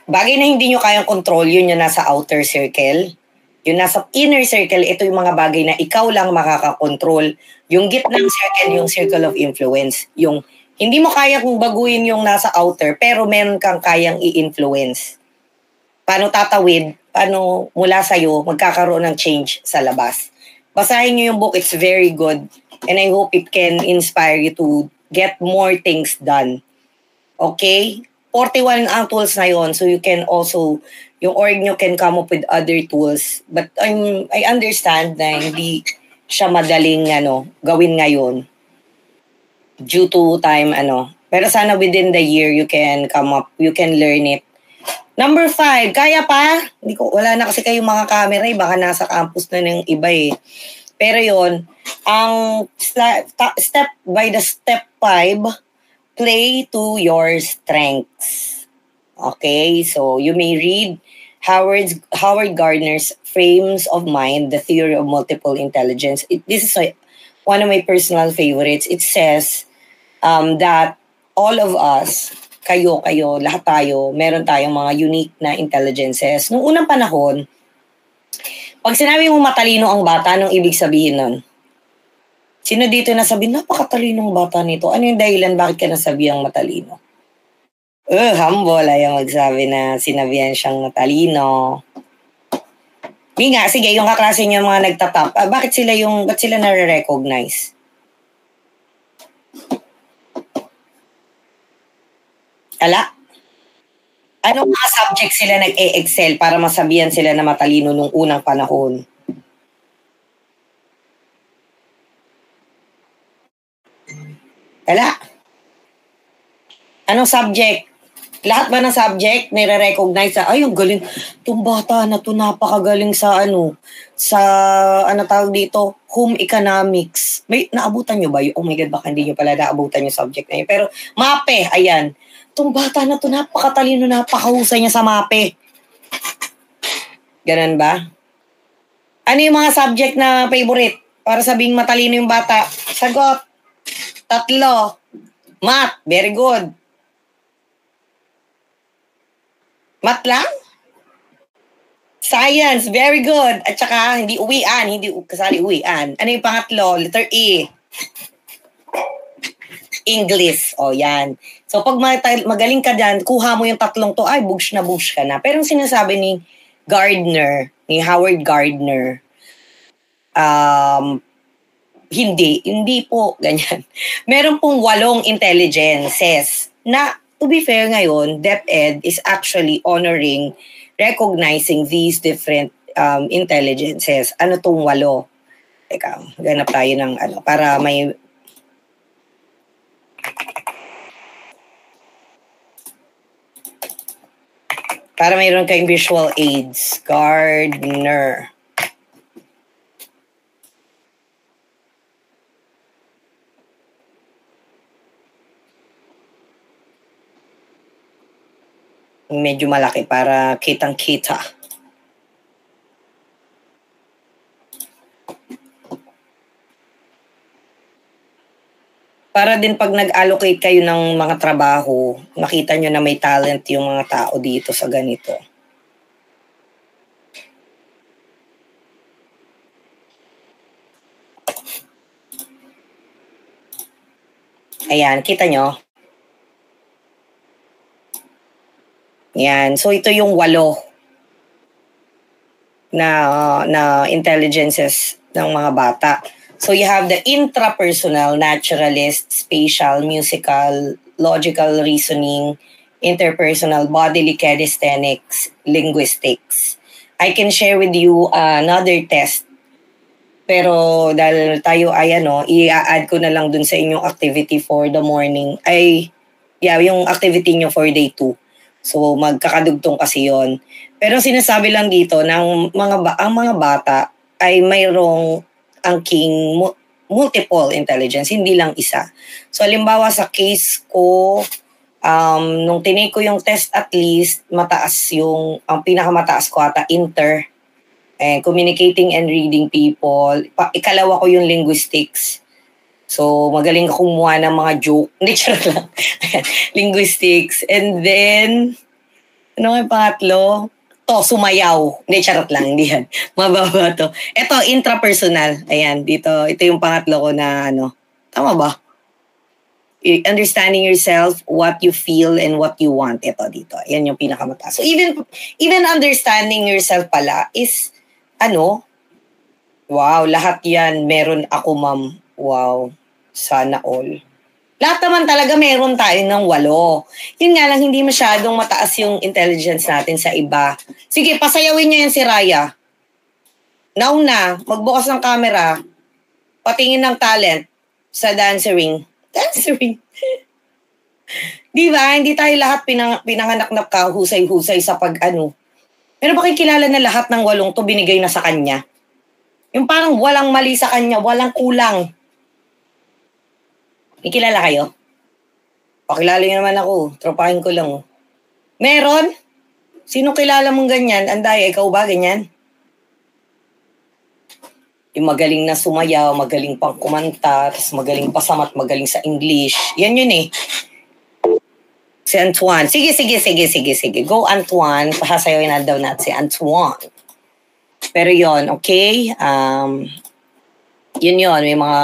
Speaker 1: Bagay na hindi nyo kayang control, yun yung nasa outer circle. Yung nasa inner circle, ito yung mga bagay na ikaw lang makakakontrol. Yung gitnang circle, yung circle of influence. Yung hindi mo kayang baguhin yung nasa outer, pero meron kang kayang i-influence. Paano tatawid, paano mula sa'yo, magkakaroon ng change sa labas. Basahin nyo yung book, it's very good. And I hope it can inspire you to get more things done. Okay? 41 ang tools na yon, so you can also, yung org nyo can come up with other tools. But I understand na hindi siya madaling gawin ngayon due to time. Pero sana within the year you can come up, you can learn it. Number 5, kaya pa? Wala na kasi kayong mga camera, baka nasa campus na ng iba eh. Pero yon, ang step 5, play to your strengths. Okay, so you may read Howard Gardner's Frames of Mind, The Theory of Multiple Intelligence. This is one of my personal favorites. It says that all of us, kayo, lahat tayo, meron tayong mga unique na intelligences. Noong unang panahon, pag sinabi mo matalino ang bata, anong ibig sabihin nun? Sino dito nasabihin, napakatalinong bata nito? Ano yung dahilan bakit ka nasabihang matalino? Humble, ayaw magsabi na sinabihan siyang matalino. Di nga, sige, yung kaklase niyo mga nagtatap, ba't sila nare-recognize? Ala? Anong mga subject sila nag-e-excel para masabihan sila na matalino nung unang panahon? Ala? Anong subject? Lahat ba ng subject nire-recognize ay, yung galing. Itong bata na to napakagaling sa tawag dito, home economics. May naabutan nyo ba? Oh my God, baka hindi nyo pala naabutan yung subject na yun. Pero MAPE, ayan. Itong bata na to napakatalino, napakahusay niya sa MAPE. Ganun ba? Ano yung mga subject na favorite? Para sabing matalino yung bata. Sagot. 3. Math. Very good. Math lang? Science, very good. At saka, hindi uwian, hindi kasali uwian. Ano yung pangatlo? Letter E. English. O, yan. So, pag magaling ka dyan, kuha mo yung tatlong to, ay, bugs ka na. Pero yung sinasabi ni Gardner, ni Howard Gardner, hindi po, ganyan. Meron pong 8 intelligences na, to be fair ngayon, DepEd is actually honoring, recognizing these different intelligences. Ano tong 8? Teka, ganap tayo ng para may mayroon kayong visual aids. Gardner. Medyo malaki para kitang-kita. Para din pag nag-allocate kayo ng mga trabaho, makita nyo na may talent yung mga tao dito sa ganito. Ayan, kita nyo? Ayan, so ito yung 8 na intelligences ng mga bata. So you have the intrapersonal, naturalist, spatial, musical, logical reasoning, interpersonal, bodily calisthenics, linguistics. I can share with you another test. Pero dahil tayo ay i-add ko na lang dun sa inyong activity for the morning. Yung activity nyo for day 2. So magkakadugtong kasi yon. Pero sinasabi lang dito ng ang mga bata ay mayroong angking multiple intelligence, hindi lang isa. So, halimbawa sa case ko, nung tinake ko yung test at least, ang pinakamataas ko ata, communicating and reading people. Ikalawa ko yung linguistics. So, magaling ako kumuha ng mga joke. Hindi, charot lang. Linguistics. And then, ano yung pangatlo? Sumayaw. Hindi, charot lang. Hindi yan. Mababa to. Ito, intrapersonal. Ayan, dito. Ito yung pangatlo ko na Tama ba? Understanding yourself, what you feel, and what you want. Ito, dito. Ayan yung pinakamataas. So, even understanding yourself pala is, wow, lahat yan. Meron ako, ma'am. Wow. Sana all. Lahat naman talaga meron tayo ng 8. Yun nga lang, hindi masyadong mataas yung intelligence natin sa iba. Sige, pasayawin niyo yan si Raya. Nauna, magbukas ng camera, patingin ng talent sa dancering. Dancering. Di ba? Hindi tayo lahat pinanganak na kahusay-husay sa Pero bakit kilala na lahat ng 8 to binigay na sa kanya? Yung parang walang mali sa kanya, walang kulang. May kilala kayo? Pakilala niyo naman ako. Tropahin ko lang. Meron? Sino kilala mong ganyan? Anday, ikaw ba ganyan? Yung magaling na sumayaw, magaling pang kumanta, tapos magaling pasamat, magaling sa English. Yan yun eh. Si Antoine. Sige. Go Antoine. Pasasayawin na daw natin si Antoine. Pero yon, okay? Yun. May mga...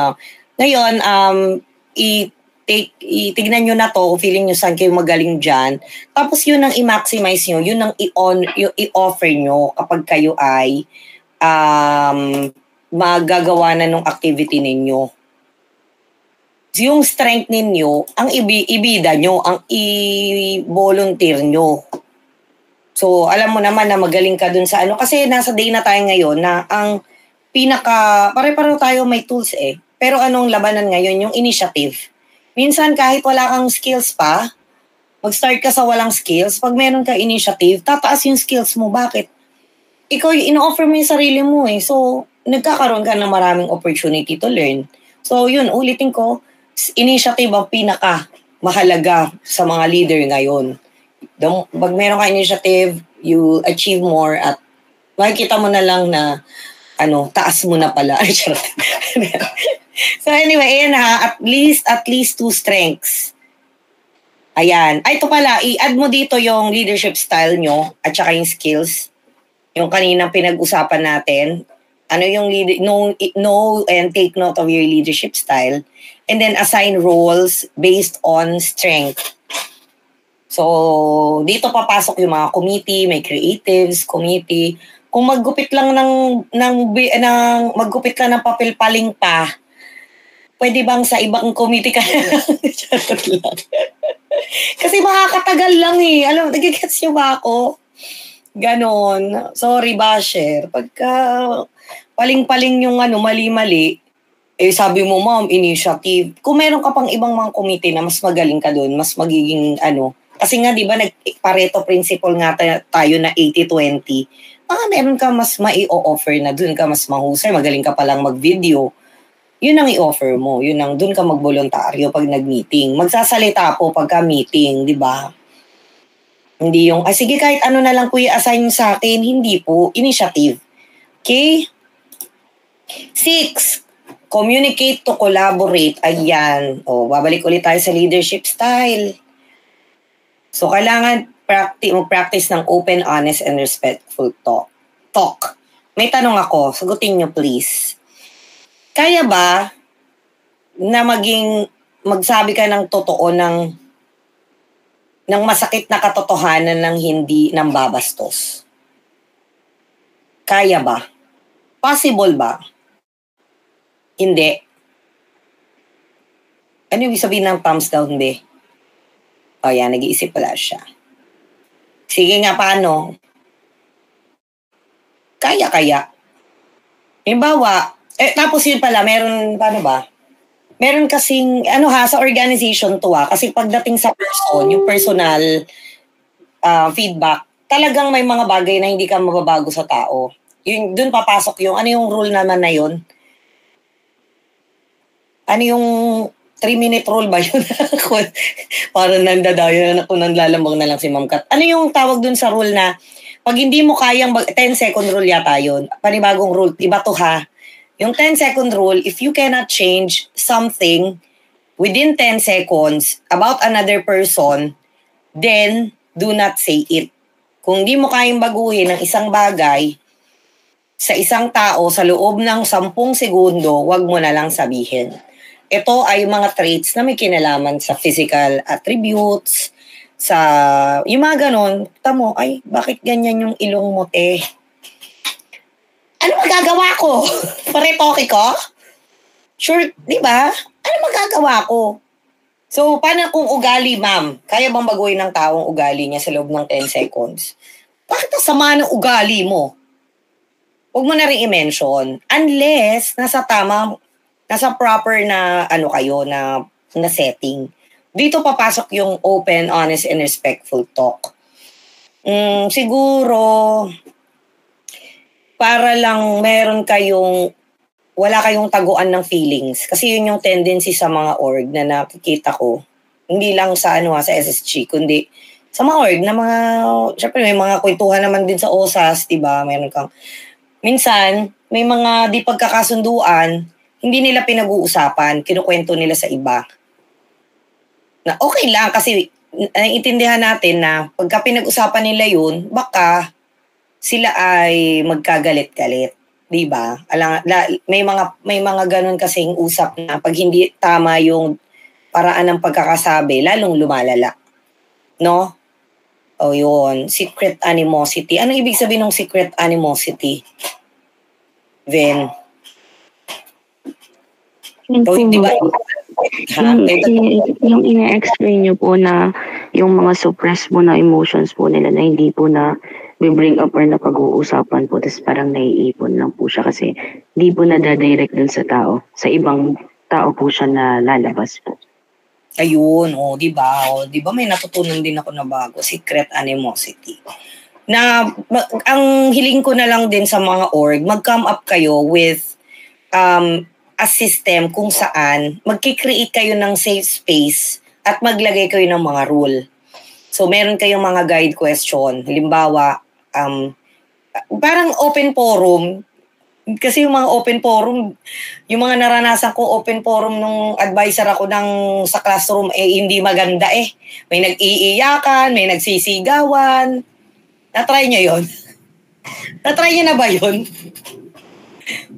Speaker 1: Ngayon, itignan nyo na to, feeling nyo saan kayo magaling dyan. Tapos yun ang i-maximize nyo, yun ang i-offer nyo kapag kayo ay magagawa na ng activity ninyo. Yung strength ninyo, ang ibida nyo, ang i-volunteer nyo. So, alam mo naman na magaling ka dun sa kasi nasa day na tayo ngayon na ang pare-pareho tayo may tools eh. Pero anong labanan ngayon? Yung initiative. Minsan kahit wala kang skills pa, mag-start ka sa walang skills, pag meron ka initiative, tataas yung skills mo. Bakit? Ikaw, ino-offer mo yung sarili mo eh. So, nagkakaroon ka ng maraming opportunity to learn. So, yun, ulitin ko, initiative ang pinaka-mahalaga sa mga leader ngayon. Pag meron ka initiative, you achieve more at makikita mo na lang na taas mo na pala. So anyway, ayan at least 2 strengths. Ayan. Ay, ito pala, i-add mo dito yung leadership style nyo at saka yung skills. Yung kaninang pinag-usapan natin, ano yung know and take note of your leadership style, and then assign roles based on strength. So, dito papasok yung mga committee, may creatives, committee. Kung maggupit lang maggupit lang ng papel paling pa, pwede bang sa ibang committee ka lang? Kasi makakatagal lang eh. Alam, nagigets niyo ba ako? Ganon. Sorry, basher. Pagka paling-paling yung mali-mali, sabi mo, ma'am, initiative. Kung meron ka pang ibang mga committee na mas magaling ka doon, mas magiging kasi nga, di ba, Pareto principle nga tayo na 80-20. Meron ka mas mai-offer na doon ka mas mahusay, magaling ka palang mag-video. Yun ang i-offer mo. Yun ang doon ka mag-voluntaryo pag nag-meeting. Magsasalita po pagka meeting, di ba? Hindi yung, sige kahit ano na lang po i-assign sa akin. Hindi po. Initiative. Okay? 6. Communicate to collaborate. Ayan. Babalik ulit tayo sa leadership style. So, kailangan practice ng open, honest, and respectful talk. May tanong ako. Sagutin nyo, please. Kaya ba na magsabi ka ng totoo ng masakit na katotohanan ng hindi nang babastos? Kaya ba? Possible ba? Hindi. Ano yung sabihin ng thumbs down, be? Yan, nag-iisip pala siya. Sige nga, paano? Kaya. Halimbawa, tapos yun pala, paano ba? Meron kasing, sa organization to kasi pagdating sa person, yung personal feedback, talagang may mga bagay na hindi ka mababago sa tao. Doon papasok yung, yung rule naman na yun? Ano yung 3-minute rule ba yun? Parang nandadayo na ako, nanlalamang na lang si Ma'am Kat. Ano yung tawag dun sa rule na, pag hindi mo kayang, 10-second rule yata yun. Panibagong rule, iba to ha. Yung 10-second rule, if you cannot change something within 10 seconds about another person, then do not say it. Kung di mo kayang baguhin ng isang bagay sa isang tao sa loob ng 10 segundo, wag mo na lang sabihin. Ito ay mga traits na may kinalaman sa physical attributes, yung mga ganon. Tamo, bakit ganyan yung ilong mo, te? Ano magagawa ko? Paretoke ko? Sure, di ba? Ano magagawa ko? So, paano kung ugali, ma'am? Kaya bang baguhin ng taong ugali niya sa loob ng 10 seconds? Bakit ang sama ng ugali mo? Huwag mo na rin i-mention. Unless, nasa proper na, kayo, na setting. Dito papasok yung open, honest, and respectful talk. Siguro, para lang wala kayong taguan ng feelings. Kasi yun yung tendency sa mga org na nakikita ko. Hindi lang sa sa SSG, kundi sa mga org na syempre may mga kwentuhan naman din sa OSAS, diba? Minsan, may mga di pagkakasunduan, hindi nila pinag-uusapan, kinukwento nila sa iba. Na okay lang kasi naiintindihan natin na pagka pinag-usapan nila yun, baka sila ay magkagalit-galit, 'di ba? May mga ganun kasing usap na pag hindi tama yung paraan ng pagkakasabi, lalong lumalala. No? Yun, secret animosity. Ano ibig sabihin ng secret animosity? Ven.
Speaker 10: Di ba? Yung ina-explain nyo po na yung mga suppress po na emotions po nila na hindi po na bring up or na pag-uusapan po, tapos parang naiipon lang po siya kasi hindi po nadadirect dun sa tao. Sa ibang tao po siya na lalabas po.
Speaker 1: Ayun, di ba? Di ba may natutunan din ako na bago, secret animosity. Na ang hiling ko na lang din sa mga org, mag-come up kayo with a system kung saan magkikreate kayo ng safe space at maglagay kayo ng mga rule. So, meron kayong mga guide question. Halimbawa, parang open forum. Kasi yung mga open forum, yung mga naranasan ko open forum nung advisor ako sa classroom, hindi maganda eh. May nag-iiyakan, may nagsisigawan. Na-try nyo yun? Na-try niyo na ba yun?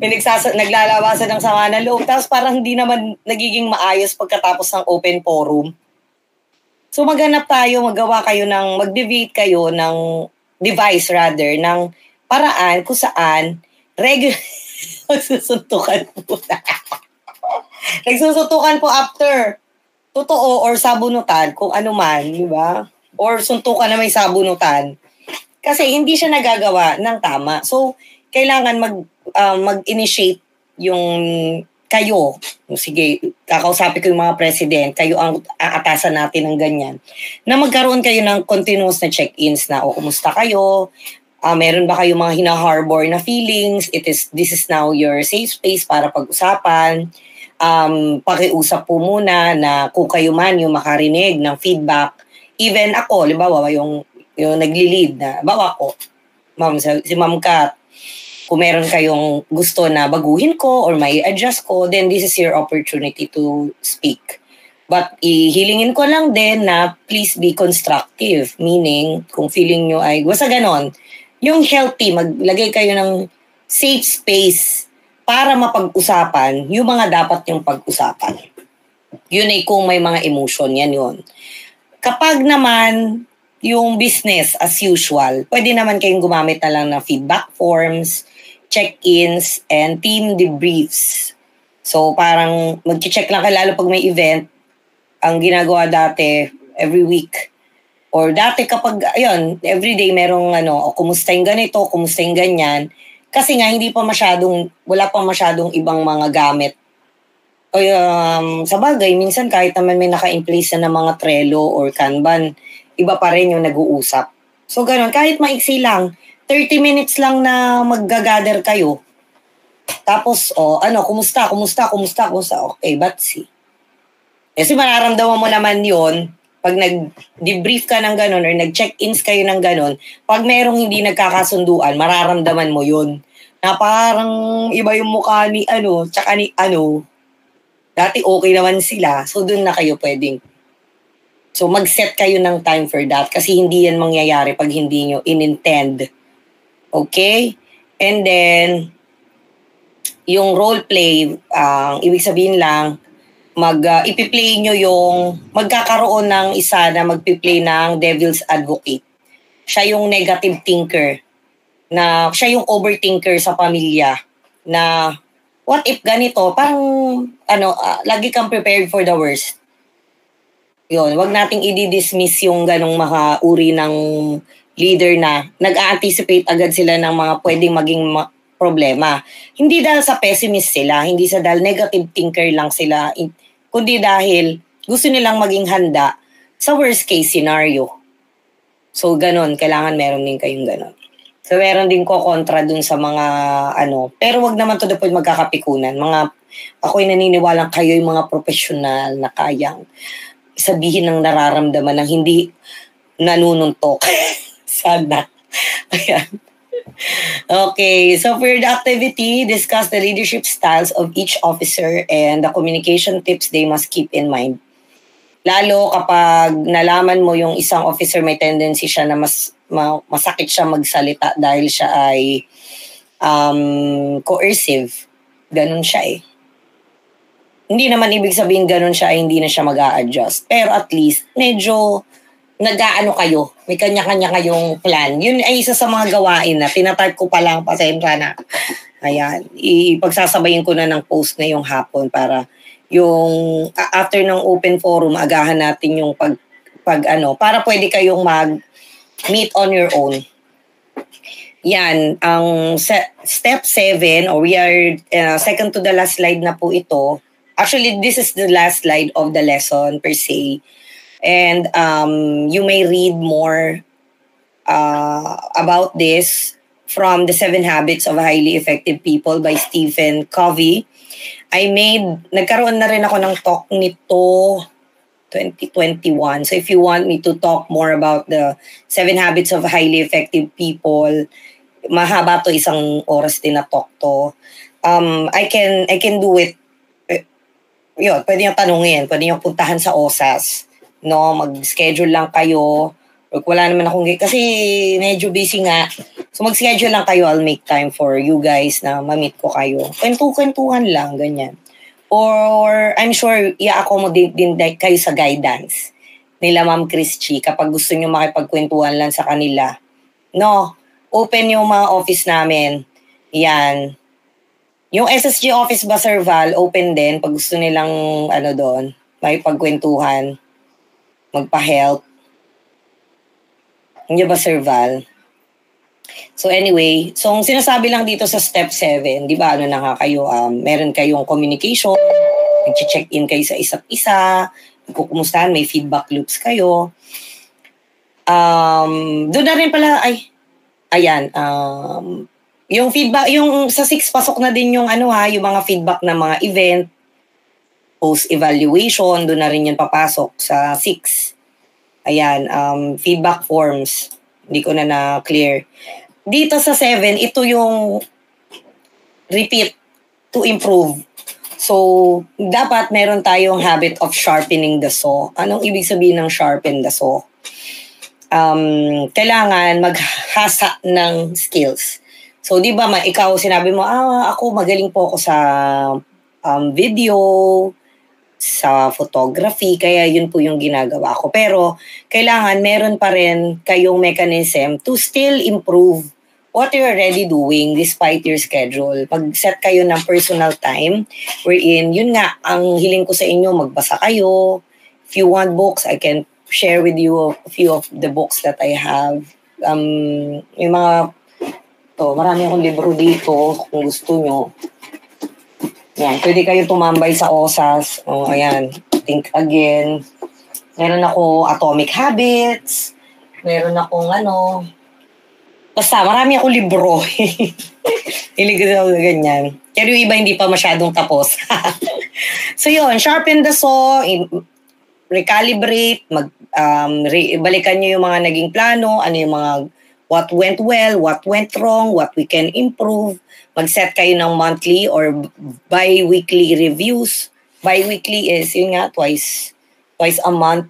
Speaker 1: Naglalabasan ng sama ng loob, tapos parang hindi naman nagiging maayos pagkatapos ng open forum. So maghanap tayo, mag-debate kayo ng device rather, ng paraan kung saan nagsusuntukan po. Nagsusuntukan po after totoo or sabunutan, kung ano man, di ba? Or suntukan na may sabunutan. Kasi hindi siya nagagawa ng tama. So, kailangan mag-initiate yung kayo. Sige, kakausapin ko yung mga president, kayo ang aatasan natin ng ganyan. Na magkaroon kayo ng continuous na check-ins na, kumusta kayo? Meron ba kayo mga hina-harbor na feelings? This is now your safe space para pag-usapan. Pakiusap po muna na kung kayo man yung makarinig ng feedback. Even ako, halimbawa, yung nagli-lead na, bawa ko, si Ma'am Kat, kung meron kayong gusto na baguhin ko or may adjust ko, then this is your opportunity to speak. But ihilingin ko lang din na please be constructive. Meaning, kung feeling nyo ay, basta ganon, yung healthy, maglagay kayo ng safe space para mapag-usapan yung mga dapat yung pag-usapan. Yun ay kung may mga emotion, yan yun. Kapag naman, yung business as usual, pwede naman kayong gumamit na lang ng feedback forms, check-ins, and team debriefs. So parang mag-check lang kayo, lalo pag may event, ang ginagawa dati, every week. Or dati kapag, every day merong kumusta yung ganito, kumusta yung ganyan. Kasi nga, wala pa masyadong ibang mga gamit. Sa bagay, minsan kahit naman may naka-in-place na ng mga Trello or Kanban, iba pa rin yung nag-uusap. So ganun, kahit maiksi lang, 30 minutes lang na mag-gather kayo. Tapos, kumusta? Okay, but see. Kasi mararamdaman mo naman yon pag nag-debrief ka ng ganun or nag-check-ins kayo ng ganun, pag merong hindi nagkakasunduan, mararamdaman mo yun. Na parang iba yung mukha ni tsaka ni dati okay naman sila, so dun na kayo pwedeng. So mag-set kayo ng time for that kasi hindi yan mangyayari pag hindi nyo in-intend. Okay? And then, yung role play, ibig sabihin lang, ipi-play nyo magkakaroon ng isa na magpi-play ng devil's advocate. Siya yung negative thinker, siya yung overthinker sa pamilya, na what if ganito, parang, lagi kang prepared for the worst. Yun, wag nating i-dismiss yung ganong mga uri ng leader na nag-a-anticipate agad sila ng mga pwedeng maging problema. Hindi dahil sa pessimist sila, hindi sa dahil negative thinker lang sila, kundi dahil gusto nilang maging handa sa worst case scenario. So, ganon, kailangan meron din kayong ganon. So, meron din ko kontra dun sa mga pero wag naman to the point magkakapikunan. Ako'y naniniwalang kayo yung mga professional na kayang sabihin ng nararamdaman ng hindi nanununtok. Sana. Ayan. Okay, so for the activity, discuss the leadership styles of each officer and the communication tips they must keep in mind. Lalo kapag nalaman mo yung isang officer may tendency siya na masakit siya magsalita dahil siya ay coercive. Ganun siya eh. Hindi naman ibig sabihin ganun siya ay hindi na siya mag-a-adjust. Pero at least, medyo nag-aano kayo. May kanya-kanya kayong plan. Yun ay isa sa mga gawain na tinatag ko pa lang, pasensya na. Ayan. Ipagsasabayin ko na ng post na yung hapon para yung after ng open forum, agahan natin yung para pwede kayong mag-meet on your own. Yan. Ang step 7, or we are second to the last slide na po ito. Actually, this is the last slide of the lesson per se. And you may read more about this from The 7 Habits of Highly Effective People by Stephen Covey. Nagkaroon na rin ako ng talk nito 2021. So if you want me to talk more about the 7 Habits of Highly Effective People, mahaba to, 1 oras din na talk to. I can do it. Yun, pwede nyo tanungin, pwede nyo puntahan sa OSAS. No, mag-schedule lang kayo Wala naman akong, kasi medyo busy nga. So mag-schedule lang kayo, I'll make time for you guys na ma-meet ko kayo. Kwentuhan lang, ganyan. Or I'm sure i-accommodate din kayo sa guidance nila Ma'am Christy kapag gusto nyo makipagkwentuhan lang sa kanila. No, open yung mga office namin. Yan. Yung SSG office ba, Sir Val, open din pag gusto nilang doon, makipagkwentuhan, magpa-help. Hindi ba, Sir Val? So anyway, so ang sinasabi lang dito sa step 7, di ba, na nga kayo, meron kayong communication, nag-check in kayo sa isa't isa, kukumustahan, may feedback loops kayo. Doon na rin pala, yung feedback, yung sa 6 pasok na din yung yung mga feedback ng mga event, post-evaluation, doon na rin yun papasok sa 6. Ayan, feedback forms. Hindi ko na clear. Dito sa 7, ito yung repeat to improve. So, dapat meron tayong habit of sharpening the saw. Anong ibig sabihin ng sharpen the saw? Kailangan maghasa ng skills. So, di ba, ikaw sinabi mo, ako magaling po ako sa video, sa photography, kaya yun po yung ginagawa ko. Pero, kailangan meron pa rin kayong mechanism to still improve what you're already doing despite your schedule. Pag-set kayo ng personal time, wherein, yun nga, ang hiling ko sa inyo, magbasa kayo. If you want books, I can share with you a few of the books that I have. Yung mga, marami akong libro dito, kung gusto nyo. Yan, pwede kayo tumambay sa OSAS. Ayan, Think Again. Meron ako Atomic Habits. Meron akong basta, marami akong libro. Hilig ko ganyan. Pero yung iba hindi pa masyadong tapos. So yun, sharpen the saw, recalibrate, balikan nyo yung mga naging plano, ano yung mga what went well, what went wrong, what we can improve. Mag-set kayo ng monthly or bi-weekly reviews. Bi-weekly is, yun nga, twice a month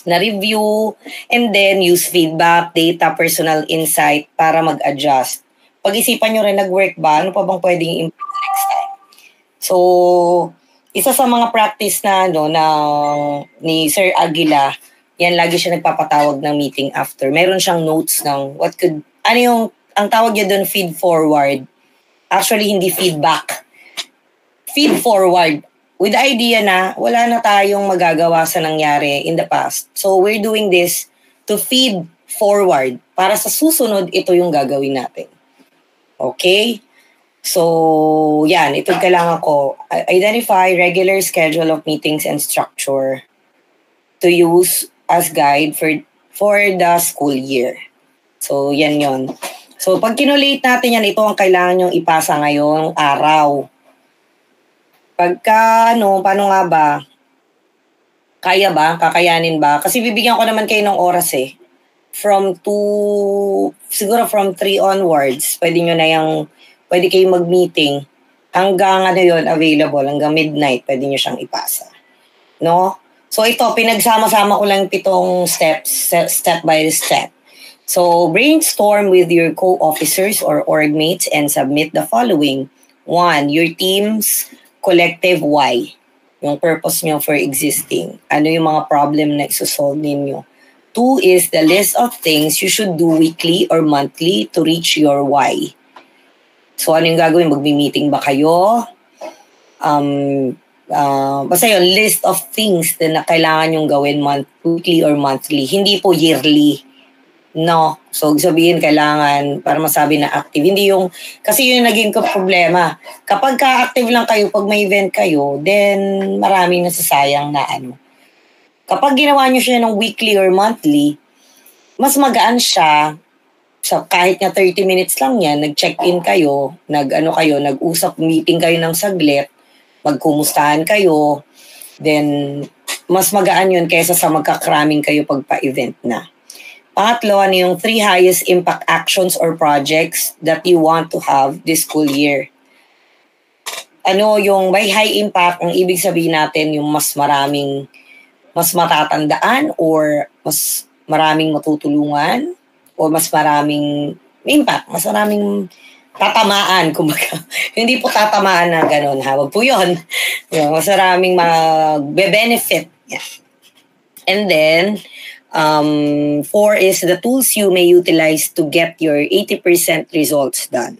Speaker 1: na review. And then, use feedback, data, personal insight para mag-adjust. Pag-isipan nyo rin, nag-work ba? Ano pa bang pwedeng improve next time? So, isa sa mga practice na, ni Sir Aguila, yan, lagi siya nagpapatawag ng meeting after. Meron siyang notes ng ang tawag niya doon, feed forward. Actually, hindi feedback. Feed forward. With the idea na wala na tayong magagawa sa nangyari in the past. So, we're doing this to feed forward. Para sa susunod, ito yung gagawin natin. Okay? So, yan. Ito kailangan ko. Identify regular schedule of meetings and structure to use as guide for the school year. So, yan yon. So, pag kinulate natin yan, ito ang kailangan nyong ipasa ngayong araw. Pagka, paano nga ba? Kaya ba? Kakayanin ba? Kasi bibigyan ko naman kayo ng oras eh. Siguro from 3 onwards, pwede kayo mag-meeting. Hanggang available, hanggang midnight, pwede nyo siyang ipasa. No? So ito, pinagsama-sama ko lang 7 steps, step by step. So brainstorm with your co-officers or org mates and submit the following. 1, your team's collective why. Yung purpose nyo for existing. Ano yung mga problem na isosolve ninyo. 2 is the list of things you should do weekly or monthly to reach your why. So ano yung gagawin? Magmi-meeting ba kayo? Basta yun, list of things na kailangan yung gawin weekly or monthly. Hindi po yearly. No. So, sabihin kailangan para masabi na active. Hindi yung, kasi yun yung naging problema. Kapag ka-active lang kayo, pag may event kayo, then maraming nasasayang na Kapag ginawa nyo siya ng weekly or monthly, mas magaan siya. So, kahit nga 30 minutes lang yan, nag-check-in kayo, nag-usap, meeting kayo ng saglit, magkumustahan kayo, then mas magaan yun kaysa sa magkakraming kayo pagpa-event na. Pangatlo, yung 3 highest impact actions or projects that you want to have this school year. Yung by high impact, ang ibig sabihin natin yung mas matatandaan or mas maraming matutulungan o mas maraming impact, mas maraming tatamaan, kumbaga. Hindi po tatamaan na gano'n, ha? Wag po yun. Mas maraming mag-benefit. Yeah. And then, 4 is the tools you may utilize to get your 80% results done.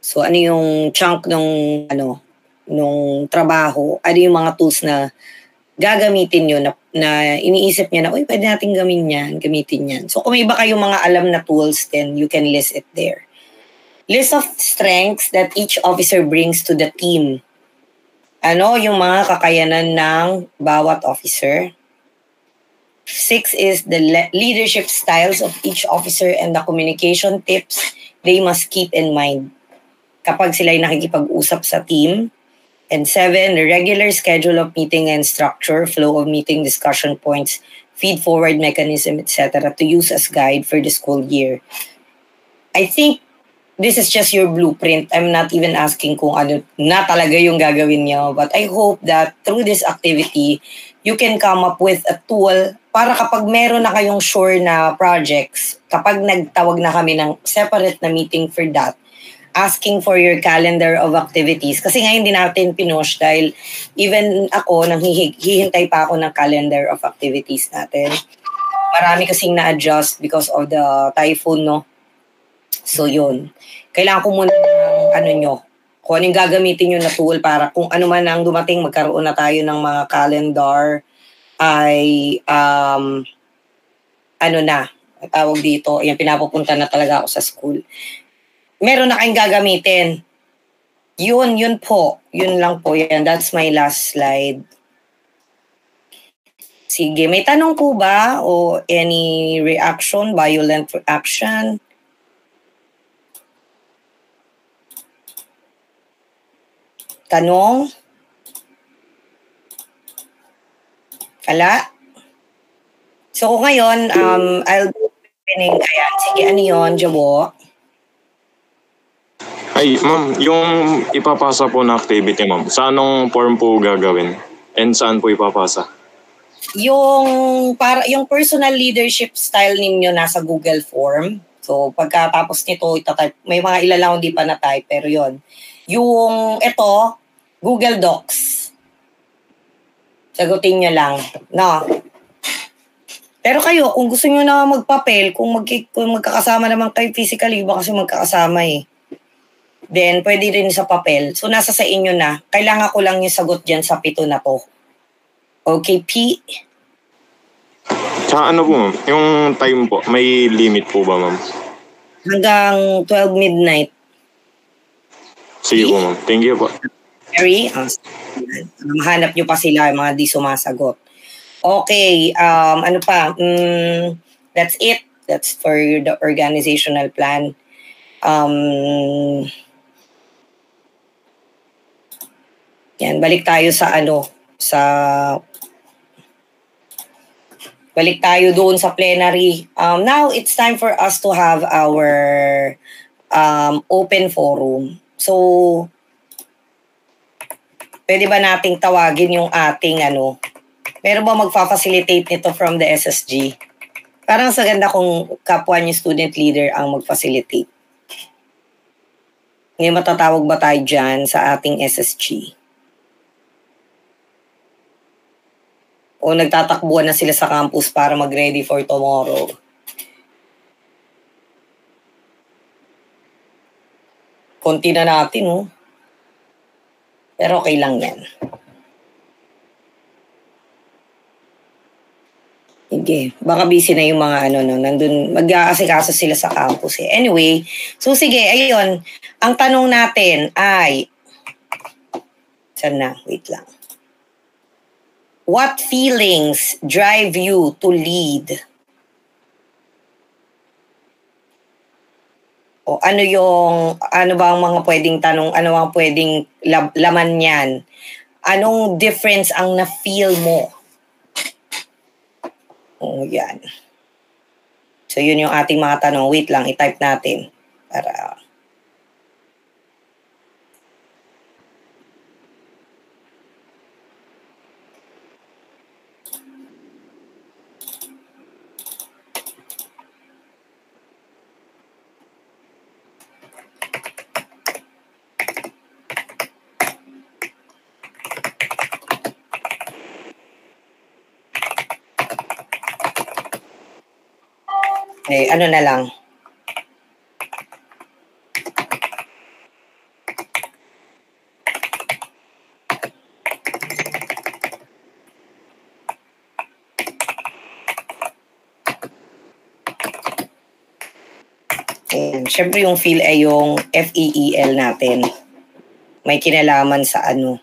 Speaker 1: So, ano yung chunk nung trabaho? Ano yung mga tools na gagamitin nyo na iniisip niya na, uy, pwede natin gamitin yan. So, kung may iba kayong mga alam na tools, then you can list it there. List of strengths that each officer brings to the team. Ano yung mga kakayanan ng bawat officer? 6 is the leadership styles of each officer and the communication tips they must keep in mind kapag sila'y nakikipag-usap sa team. And 7, the regular schedule of meeting and structure, flow of meeting, discussion points, feed-forward mechanism, etc. to use as guide for the school year. I think this is just your blueprint. I'm not even asking kung ano na talaga yung gagawin niyo. But I hope that through this activity, you can come up with a tool para kapag meron na kayong sure na projects, kapag nagtawag na kami ng separate na meeting for that, asking for your calendar of activities. Kasi ngayon din natin pinush dahil even ako, hihintay pa ako ng calendar of activities natin. Marami kasing na-adjust because of the typhoon, no? So, yun. Kailangan ko muna kung ano yung gagamitin nyo na tool para kung ano man ang dumating, magkaroon na tayo ng mga calendar ay, tawag dito, yung pinapupunta na talaga ako sa school. Meron na kayong gagamitin. Yun po. Yun lang po yan. That's my last slide. Sige, may tanong po ba o any reaction, violent reaction? Tanong? Ala? So ngayon, I'll be opening. Ayan, sige, ano yun, Jabo?
Speaker 2: Ay, ma'am, yung ipapasa po na activity, ma'am, sa anong form po gagawin? And saan po ipapasa?
Speaker 1: Yung personal leadership style ninyo nasa Google Form. So, pagkatapos nito, itatype. May mga ilalawang di pa na-type, pero yon. Yung ito, Google Docs. Sagutin nyo lang. No? Pero kayo, kung gusto nyo na magpapel, kung magkakasama naman kayo physically, baka kasi magkakasama eh. Then, pwede rin sa papel. So, nasa sa inyo na. Kailangan ko lang yung sagot dyan sa 7 na to. Okay, P?
Speaker 2: Tsaka ano po, ma'am? Yung time po, may limit po ba, ma'am?
Speaker 1: Hanggang 12 midnight.
Speaker 2: Sige po, ma'am. Thank you po.
Speaker 1: Mary? Mahanap nyo pa sila, mga di sumasagot. Okay, ano pa? That's it. That's for the organizational plan. Yan, balik tayo doon sa plenary. Now, it's time for us to have our open forum. So, pwede ba nating tawagin yung ating meron ba magfa-facilitate nito from the SSG? Parang sa ganda kung kapwa niyo student leader ang mag-facilitate. Ngayon matatawag ba tayo dyan sa ating SSG? O nagtatakbuhan na sila sa campus para mag-ready for tomorrow? Konti na natin, oh. Pero okay lang yan. Sige, baka busy na yung mga nandun, mag-aasikaso sila sa campus eh. Anyway, so sige, ayun. Ang tanong natin ay, saan na? Wait lang. What feelings drive you to lead? O ano ba ang mga pwedeng tanong, ano ang pwedeng laman yan? Anong difference ang na-feel mo? O yan. So yun yung ating mga tanong. Wait lang, i-type natin para... ano na lang. Ayan. Siyempre yung feel ay yung FEEL natin. May kinalaman sa ano.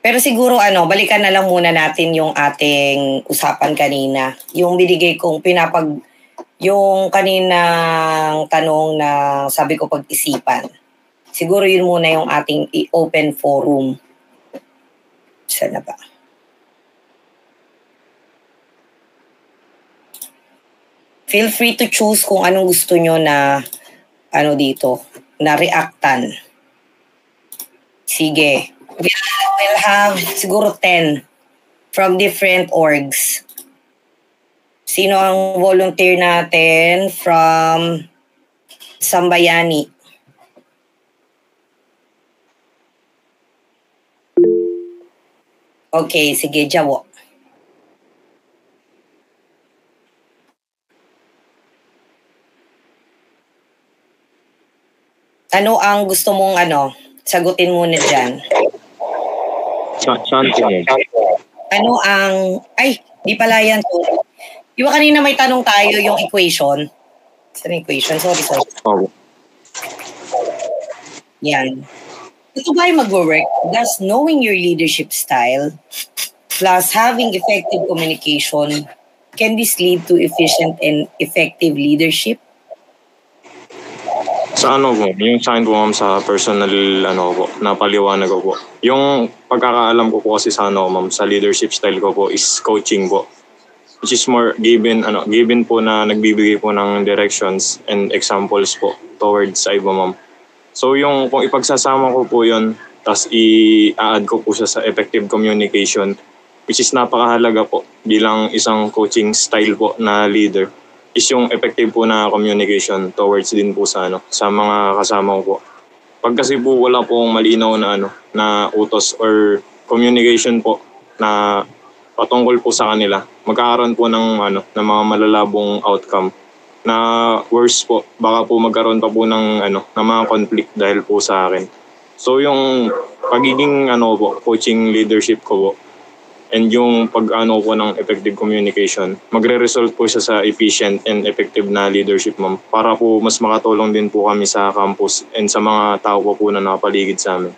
Speaker 1: Pero siguro balikan na lang muna natin yung ating usapan kanina. Yung binigay kong yung kaninang tanong na sabi ko pag-isipan. Siguro yun muna yung ating open forum. Saan na ba? Feel free to choose kung anong gusto nyo na dito, na reactan. Sige. We'll have siguro 10 from different orgs. Sino ang volunteer natin from Sambayani? Okay, sige, Jawo. Ano ang gusto mong sagutin muna dyan? Ano ang... Ay, di pala yan. Di ba kanina may tanong tayo yung equation? Saan equation? Sorry.
Speaker 2: Oh.
Speaker 1: Yan. Ito ba ay mag-work? Does knowing your leadership style plus having effective communication, can this lead to efficient and effective leadership?
Speaker 2: Sa yung sa akin po ma'am, sa personal napaliwanag ko po. Yung pagkakaalam ko po kasi sa ma'am, sa leadership style ko po is coaching po. Which is more given po na nagbibigay po ng directions and examples po towards sa iba ma'am. So yung kung ipagsasama ko po yun, tas i-add ko po siya sa effective communication, which is napakahalaga po bilang isang coaching style po na leader, is yung effective po na communication towards din po sa sa mga kasama ko po. Pag kasi po wala pong malinaw na na utos or communication po na patungkol po sa kanila, magkakaroon po ng ng mga malalabong outcome na worse po, baka po magkaroon pa po ng ng mga conflict dahil po sa akin. So yung pagiging po, coaching leadership ko po, and yung pag po ng effective communication, magre-result po siya sa efficient and effective na leadership ma'am, para po mas makatulong din po kami sa campus and sa mga tao po na nakapaligid sa amin.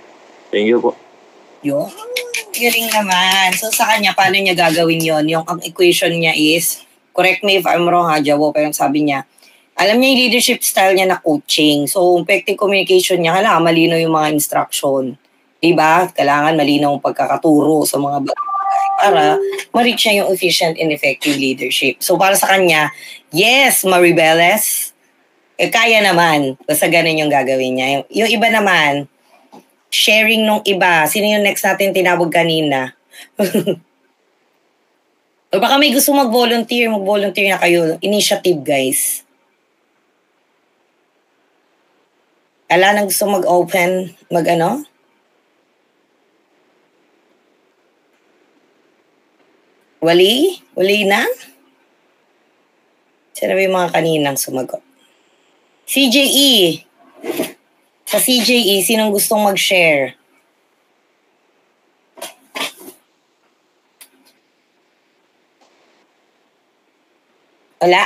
Speaker 2: Thank you po.
Speaker 1: Yun, galing naman. So sa kanya, paano niya gagawin yon? Yung ang equation niya is, correct me if I'm wrong Jawo, pero sabi niya, alam niya yung leadership style niya na coaching. So effective communication niya, kailangan malinaw yung mga instruction. Diba? Kailangan malinaw ang pagkakaturo sa mga para ma-reach niya yung efficient and effective leadership. So para sa kanya, yes, Maribeles, kaya naman. Basta ganun yung gagawin niya. Yung iba naman, sharing nung iba. Sino yung next natin tinawag kanina? O baka may gusto mag-volunteer na kayo. Initiative, guys. Ala nang gusto mag-open, Wali? Wali na? Sino ba yung mga kaninang sumagot? CJE. Sa CJE, sinong gustong mag-share? Wala.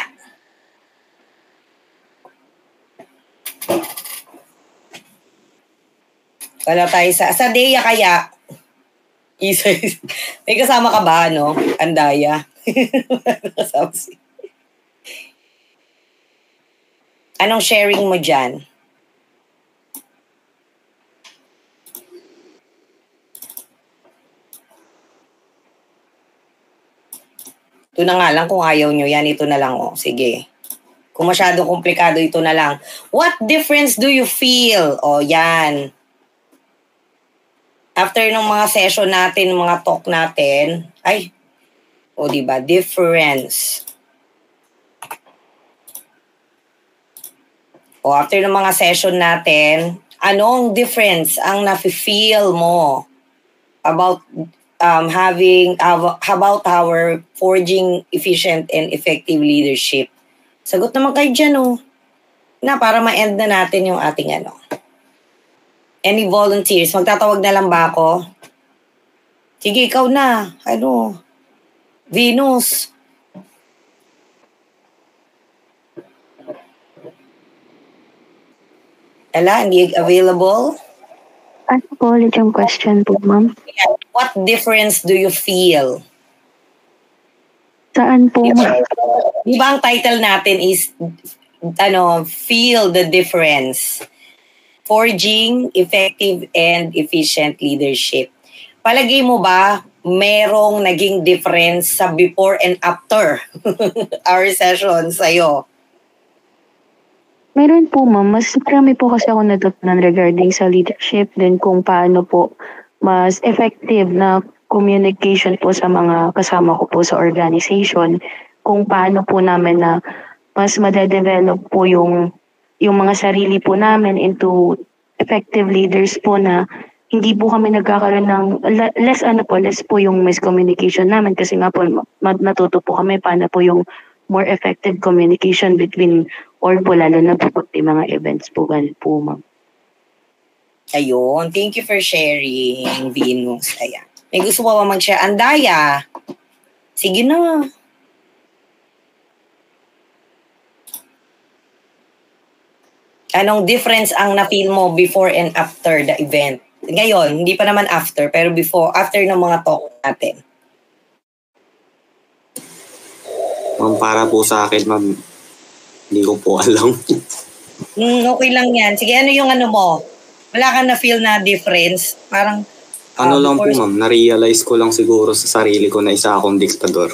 Speaker 1: Wala tayo sa Deya kaya. May kasama ka ba, Andaya? Kasama si... Anong sharing mo dyan? Ito na nga lang kung ayaw nyo yan. Ito na lang, Sige. Kung masyadong komplikado, ito na lang. What difference do you feel? Yan. After ng mga session natin, mga talk natin, diba? Difference. After ng mga session natin, anong difference ang nafe-feel mo about about our forging efficient and effective leadership. Sagot naman kayo dyan, na para ma-end na natin yung ating Any volunteers? Magtatawag na lang ba ako? Sige, ikaw na. Venus. Hindi available?
Speaker 10: Ano po ulit yung question po, ma'am?
Speaker 1: What difference do you feel?
Speaker 10: Saan po?
Speaker 1: Di ba ang title natin is feel the difference. Forging effective and efficient leadership. Palagay mo ba merong naging difference sa before and after our session sa'yo?
Speaker 10: Meron po, ma'am. Mas marami po kasi ako natutunan regarding sa leadership, then kung paano po mas effective na communication po sa mga kasama ko po sa organization, kung paano po namin na mas madedevelop po yung mga sarili po namin into effective leaders po na hindi po kami nagkakaroon ng less po yung miscommunication namin kasi nga po natuto po kami paano po yung more effective communication between or po lalo na po yung mga events po ganun po, ma'am.
Speaker 1: Ayun, thank you for sharing, Venus. Ayan. May gusto pa ba mag-share? Andaya, sige na. Anong difference ang na-feel mo before and after the event? Ngayon, hindi pa naman after, pero after ng mga talk natin.
Speaker 3: Ma'am, para po sa akin, ma'am, hindi ko po alam.
Speaker 1: Okay lang yan. Sige, ano yung mo? Wala kang na-feel na difference? Parang,
Speaker 3: lang po, ma'am, na-realize ko lang siguro sa sarili ko na isa akong diktador.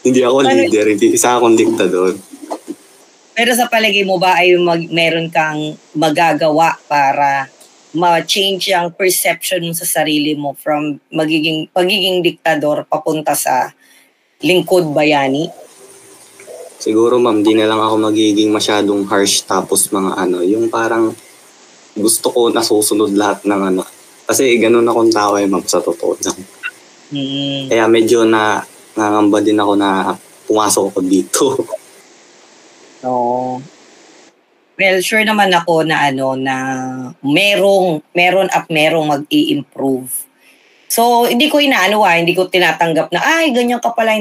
Speaker 3: Hindi ako leader, isa akong diktador.
Speaker 1: Pero sa palagay mo ba ay meron kang magagawa para ma-change ang perception mo sa sarili mo from pagiging diktador papunta sa lingkod bayani?
Speaker 3: Siguro, ma'am, di na lang ako magiging masyadong harsh tapos mga yung parang gusto ko nasusunod lahat ng Kasi ganun akong tao ma'am, sa totoo lang. Kaya medyo nangamba din ako na pumasok ako dito.
Speaker 1: So, well, sure naman ako na na meron at merong mag-i-improve. So, hindi ko hindi ko tinatanggap na, ganyan ka pala,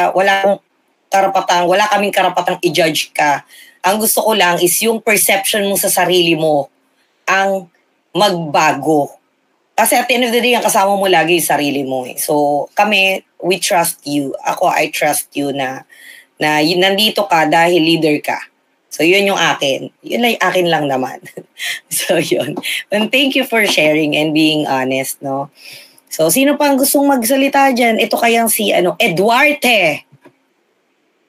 Speaker 1: wala kaming karapatang i-judge ka. Ang gusto ko lang is yung perception mo sa sarili mo ang magbago. Kasi at the end of the day, ang kasama mo lagi yung sarili mo. So, kami, we trust you. I trust you na nandito ka dahil leader ka. So, yun yung akin. Yun lang akin lang naman. So, yun. And thank you for sharing and being honest, no? So, sino pang gustong magsalita dyan? Ito kayang si, Eduarte.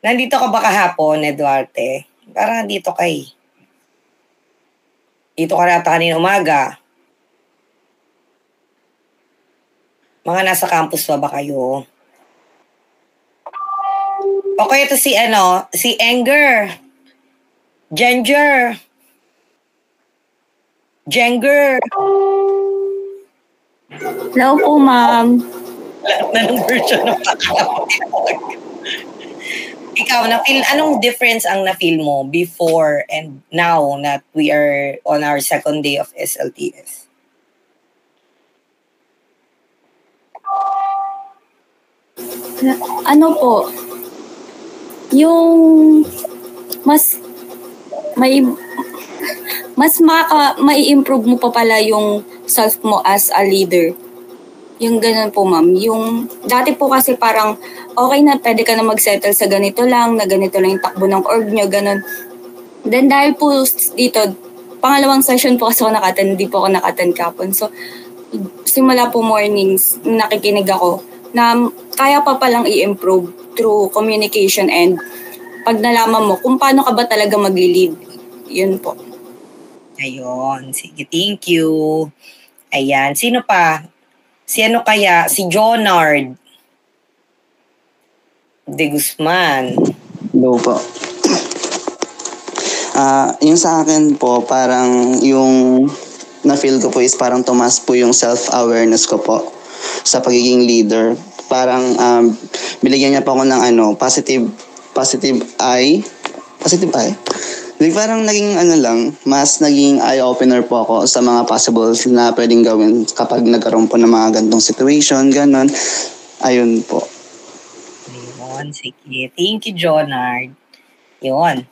Speaker 1: Nandito ka ba kahapon, Eduarte? Parang nandito kay. Dito ka nata kanina umaga. Mga nasa campus ba kayo? Okay, ito si Anger. Jenger.
Speaker 8: Hello po, ma'am.
Speaker 1: Anong version ng Ikaw, anong difference ang na-feel mo before and now that we are on our second day of SLTS?
Speaker 5: Yung mas mai-improve mo pa pala yung self mo as a leader. Yung ganun po, ma'am. Yung dati po kasi parang okay na, pwede ka na mag-settle sa ganito lang, na ganito lang yung takbo ng org nyo, ganun. Then dahil po dito, pangalawang session po kasi hindi po ako naka-attend kapon. So, simula po mornings, nakikinig ako na kaya pa palang i-improve through communication and pag nalaman mo kung paano ka ba talaga mag-lead. Yun po.
Speaker 1: Ayun. Sige, thank you. Ayan. Sino pa? Kaya? Si Jonard de Guzman.
Speaker 9: Hello po. Yung sa akin po, parang yung na-feel ko po is parang tumas po yung self-awareness ko po. sa pagiging leader. Parang binigyan niya pa ako ng positive eye. Parang naging mas naging eye-opener po ako sa mga possibles na pwedeng gawin kapag nagkaroon po ng mga gantong situation, ganon. Ayun po.
Speaker 1: Ayun, sige. Thank you, Jonard. Yun.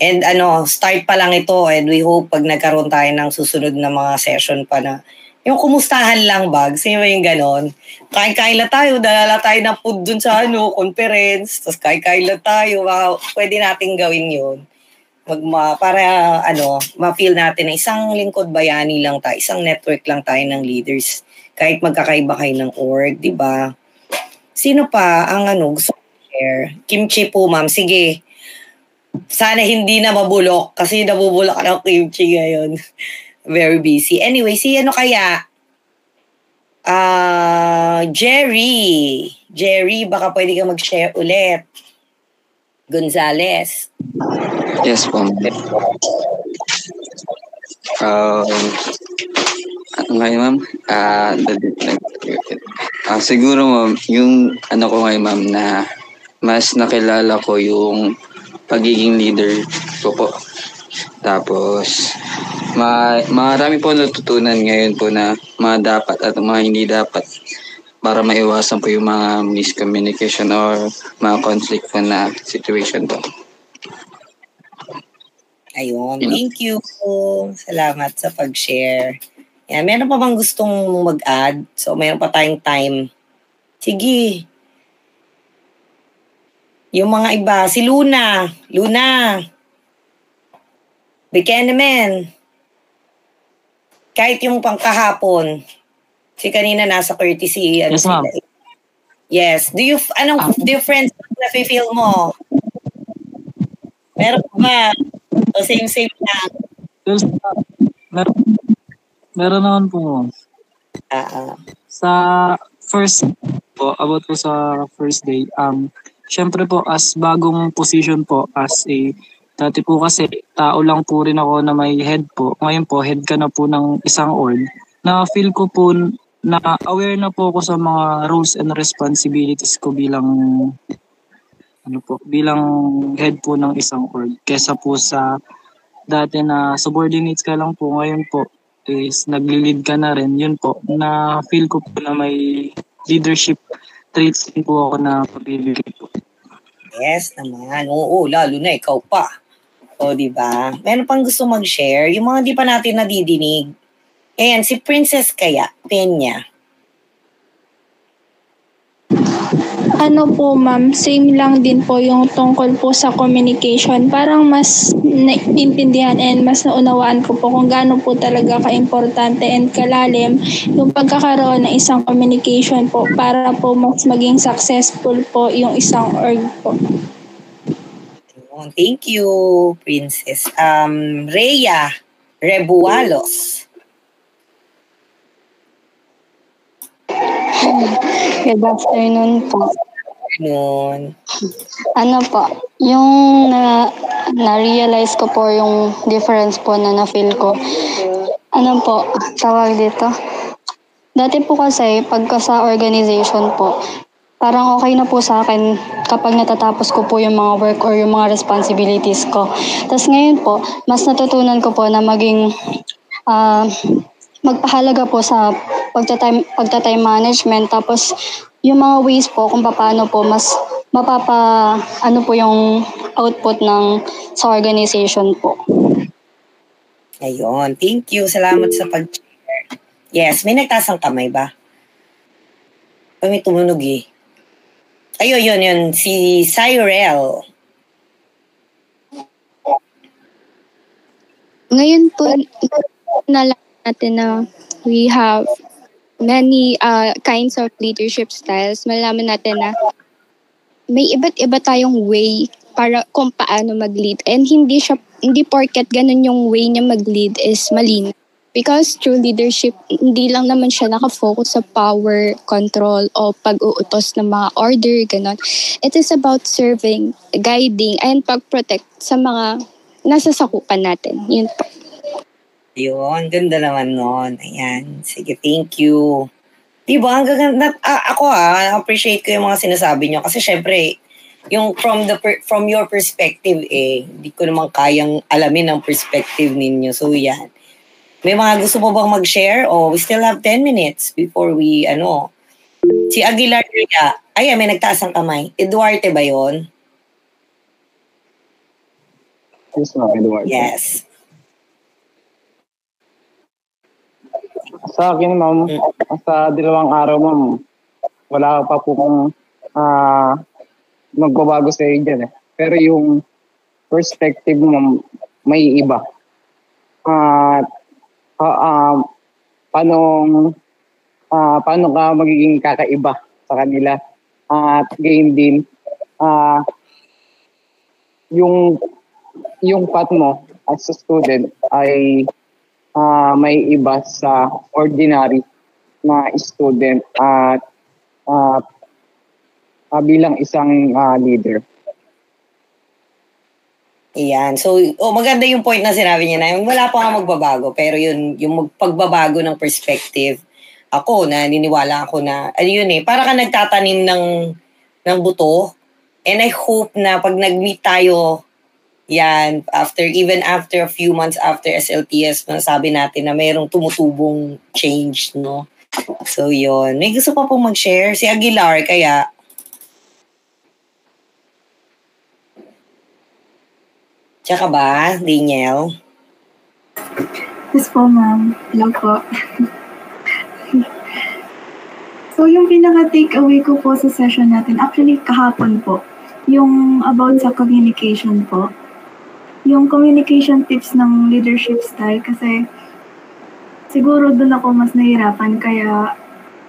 Speaker 1: And start pa lang ito and we hope pag nagkaroon tayo ng susunod na mga session pa na yung kumustahan lang ba? Kasi yung ganon. Kain-kain lang tayo, dalala tayo ng food dun sa conference, tapos kain-kain lang tayo. Pwede natin gawin yun. Para ma-feel natin na isang lingkod bayani lang tayo, isang network lang tayo ng leaders. Kahit magkakaiba kayo ng org, di ba? Sino pa ang gusto share? Kimchi po, ma'am. Sige. Sana hindi na mabulok kasi nabubulok ng kimchi ngayon. Very busy. Anyway, kaya? Jerry. Jerry, baka pwede ka mag-share ulit. Gonzales.
Speaker 4: Yes po. Ngayon, ma'am, siguro, ma'am, yung ko ngayon, ma'am, na mas nakilala ko yung pagiging leader ko po. Tapos, marami po natutunan ngayon po na mga dapat at mga hindi dapat para maiwasan po yung mga miscommunication or mga conflict po na situation po.
Speaker 1: Ayun, thank you. Salamat sa pag-share. Yan, meron pa bang gustong mag-add? So, meron pa tayong time. Sige. Yung mga iba, si Luna. Bigyan naman. Kahit yung pangkahapon. Si kanina nasa courtesy.
Speaker 11: Yes, ma'am.
Speaker 1: Yes. Anong difference na feel mo? Meron ba? O same lang?
Speaker 11: Yes, meron naman po. Sa first po, about po sa first day, syempre po, as bagong position po, dati po kasi, tao lang po rin ako na may head po. Ngayon po, head ka na po ng isang org. Na-feel ko po na aware na po ako sa mga roles and responsibilities ko bilang head po ng isang org. Kesa po sa dati na subordinates ka lang po, ngayon po is nagli-lead ka na rin. Yun po, na-feel ko po na may leadership traits din po ako na pabibigay po.
Speaker 1: Yes naman. Oo, lalo na ikaw pa. O, diba? Meron pang gusto mag-share? Yung mga di pa natin nadidinig. Ayan, si Princess kaya, Peña.
Speaker 12: Ma'am, same lang din po yung tungkol po sa communication. Parang mas naintindihan and mas naunawaan ko po kung gaano po talaga ka-importante and kalalim yung pagkakaroon ng isang communication po para po mas maging successful po yung isang org po.
Speaker 1: Thank you, Princess. Rhea Rebualos.
Speaker 13: Good afternoon po.
Speaker 1: Noon.
Speaker 13: Po, yung na-realize ko po yung difference po na na-feel ko. Tawag dito. Dati po kasi, pagka sa organization po, parang okay na po sa akin kapag natatapos ko po yung mga work or yung mga responsibilities ko. Tapos ngayon po, mas natutunan ko po na maging magpahalaga po sa pagta-time management. Tapos yung mga ways po kung paano po mas po yung output ng sa organization po.
Speaker 1: Ayun. Thank you. Salamat sa pag-share. Yes, may nagtasang kamay ba? May tumunog eh. Ayun, yun. Si Cyrel.
Speaker 7: Ngayon po, nalaman natin na we have many kinds of leadership styles. Malaman natin na may iba't iba tayong way para kung paano mag-lead. And hindi porket ganun yung way niya mag-lead is malinaw. Because true leadership, hindi lang naman siya nakafocus sa power, control, o pag-uutos ng mga order, gano'n. It is about serving, guiding, and pag-protect sa mga nasa sakupan natin. Yun po.
Speaker 1: Yun, ganda naman nun. Ayan. Sige, thank you. Diba? Ako appreciate ko yung mga sinasabi nyo kasi syempre, yung from your perspective hindi ko naman kayang alamin ang perspective ninyo. So yan. May mga gusto mo bang mag-share? We still have 10 minutes before we si Aguilar kaya. May nagtaas ang kamay. Eduarte ba yun?
Speaker 6: Yes, ma'am. Eduardo.
Speaker 1: Yes.
Speaker 6: Sa akin, ma'am, sa 2 araw, ma'am, wala pa po kung magbabago sa iyo dyan. Pero yung perspective, ma'am, may iba. Paano ka magiging kakaiba sa kanila? At gain din, yung path mo as a student ay may iba sa ordinary na student at bilang isang leader.
Speaker 1: Iyan. So, maganda yung point na sinabi niya na wala pa nga magbabago. Pero yung pagbabago ng perspective, ako, naniniwala ako na, para ka nagtatanim ng buto. And I hope na pag nag-meet tayo, yan, even after a few months after SLTS, masasabi natin na mayroong tumutubong change, no? So, yun. May gusto pa pong mag-share? Si Aguilar, kaya? Tsaka ba, Daniel?
Speaker 14: Yes po, ma'am. Hello po. So, yung pinaka-takeaway ko po sa session natin, actually kahapon po, yung about sa communication po. Yung communication tips ng leadership style kasi siguro doon ako mas nahirapan kaya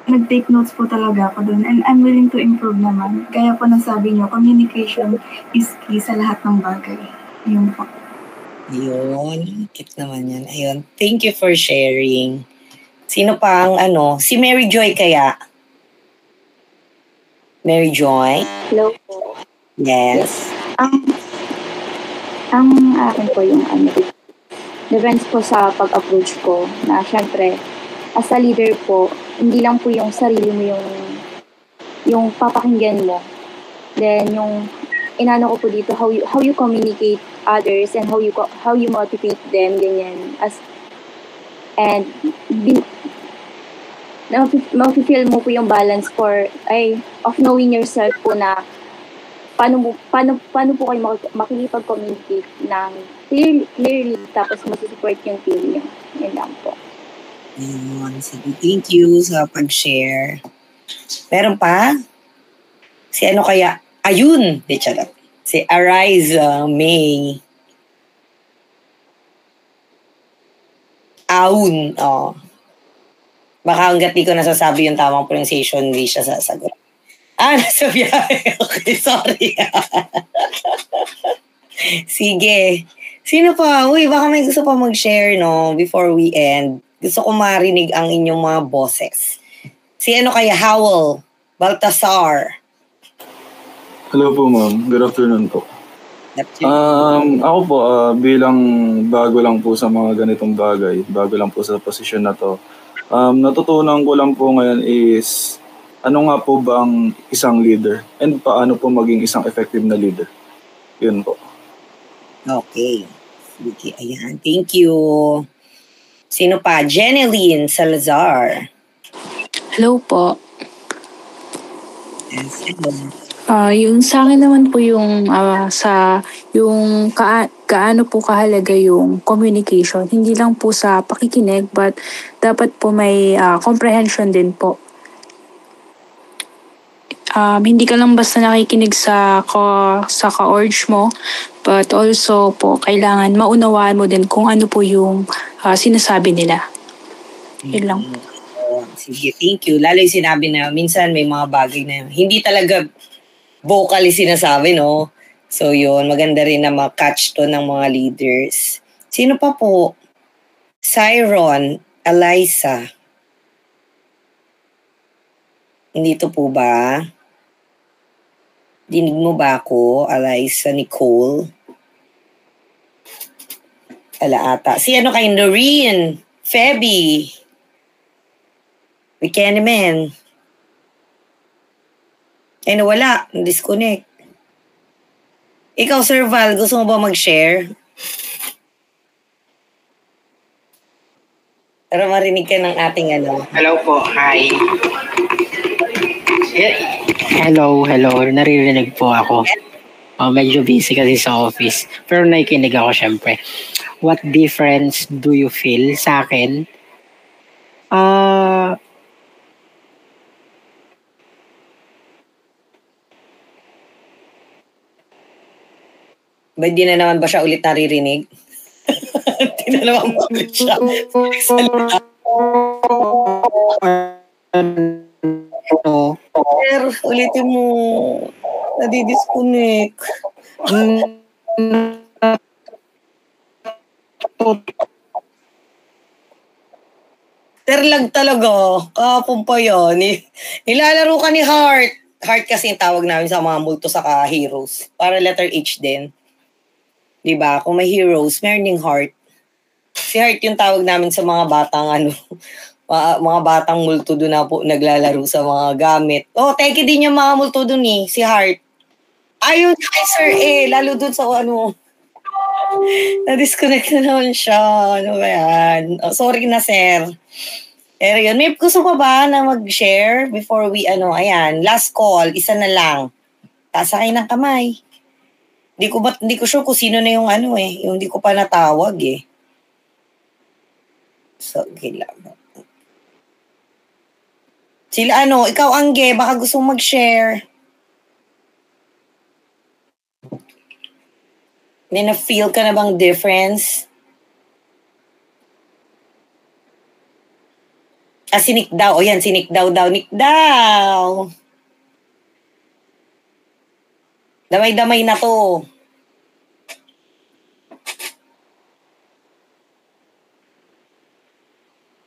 Speaker 14: nag-take notes po talaga ako doon and I'm willing to improve naman. Kaya po nasabi nyo, communication is key sa lahat ng bagay. Ayun po.
Speaker 1: Ayun, kit naman yan. Ayun, thank you for sharing. Sino pa ang si Mary Joy kaya? Mary Joy?
Speaker 8: Hello po.
Speaker 1: Yes.
Speaker 8: Ang akin po yung depends po sa pag-approach ko na syempre, as a leader po, hindi lang po yung sarili mo yung papakinggan mo. Then yung inano ko po dito, how you communicate others and how you motivate them, ganyan. And ma-feel mo po yung balance of knowing yourself po na paano po kayo makikipag-communicate ng clearly tapos masusupport yung team niyo. Yan lang po.
Speaker 1: Sige, thank you sa pag-share. Meron pa? Si kaya? Ayun! Si Ariza May. Aun. Baka hanggat di ko nasasabi yung tamang pronunciation, hindi siya sasagot. Nasa biyahe. Okay, sorry. Sige. Sino pa? Uy, baka may gusto pa mag-share, no? Before we end. Gusto ko marinig ang inyong mga boses. Si kaya? Howell Baltasar.
Speaker 15: Hello po, ma'am. Good afternoon po. Ako po, bilang bago lang po sa mga ganitong bagay, bago lang po sa posisyon na to, natutunan ko lang po ngayon is ano nga po ba ang isang leader and paano po maging isang effective na leader. Yun po.
Speaker 1: Okay. Sige, ayan. Thank you. Sino pa? Jeneline Salazar.
Speaker 16: Hello po.
Speaker 1: Yes, hello.
Speaker 16: Yung sa akin naman po yung gaano po kahalaga yung communication. Hindi lang po sa pakikinig but dapat po may comprehension din po. Hindi ka lang basta nakikinig sa ka-urge mo but also po kailangan maunawaan mo din kung ano po yung sinasabi nila. Yun lang.
Speaker 1: Sige, thank you. Lalo yung sinabi na minsan may mga bagay na hindi talaga vocally sinasabi, no? So yun, maganda rin na ma-catch to ng mga leaders. Sino pa po? Cyron, Eliza. Hindi to po ba? Dinig mo ba ako? Eliza Nicole. Ala ata. Si kay Noreen, Feby. We can man. Eh, nawala. Disconnect. Ikaw, Sir Val, gusto mo ba mag-share? Para marinig ka ng ating ano.
Speaker 17: Hello po, hi. Hello. Naririnig po ako. Medyo busy kasi sa office. Pero nakikinig ako syempre. What difference do you feel sa akin?
Speaker 1: Ba, di na naman ba siya ulit naririnig? Di na naman ba ulit siya? Pero ulitin mo. Nadidisconnect. Terlag talaga. Kahapon pa yan. Nilalaro ka ni Heart. Heart kasi yung tawag namin sa mga multo saka heroes. Para letter H din. Diba? Kung may heroes, meron yung Heart. Si Heart yung tawag namin sa mga batang mga batang multo doon na po naglalaro sa mga gamit. Oh, teki din yung mga multo doon si Heart. Ayun, hi sir lalo doon sa na-disconnect na naman siya. Ano ba yan? Oh, sorry na sir. Pero yun, may gusto pa ba na mag-share before we, ayan, last call, isa na lang. Taas kayo ng kamay. Hindi ko sure kung sino na yung yung hindi ko pa natawag So, kailangan. Sila ikaw Angge, baka gusto mong mag-share. May na-feel ka na bang difference? Si Nick daw. O yan, si Nick daw. Nick daw. Damay-damay na to.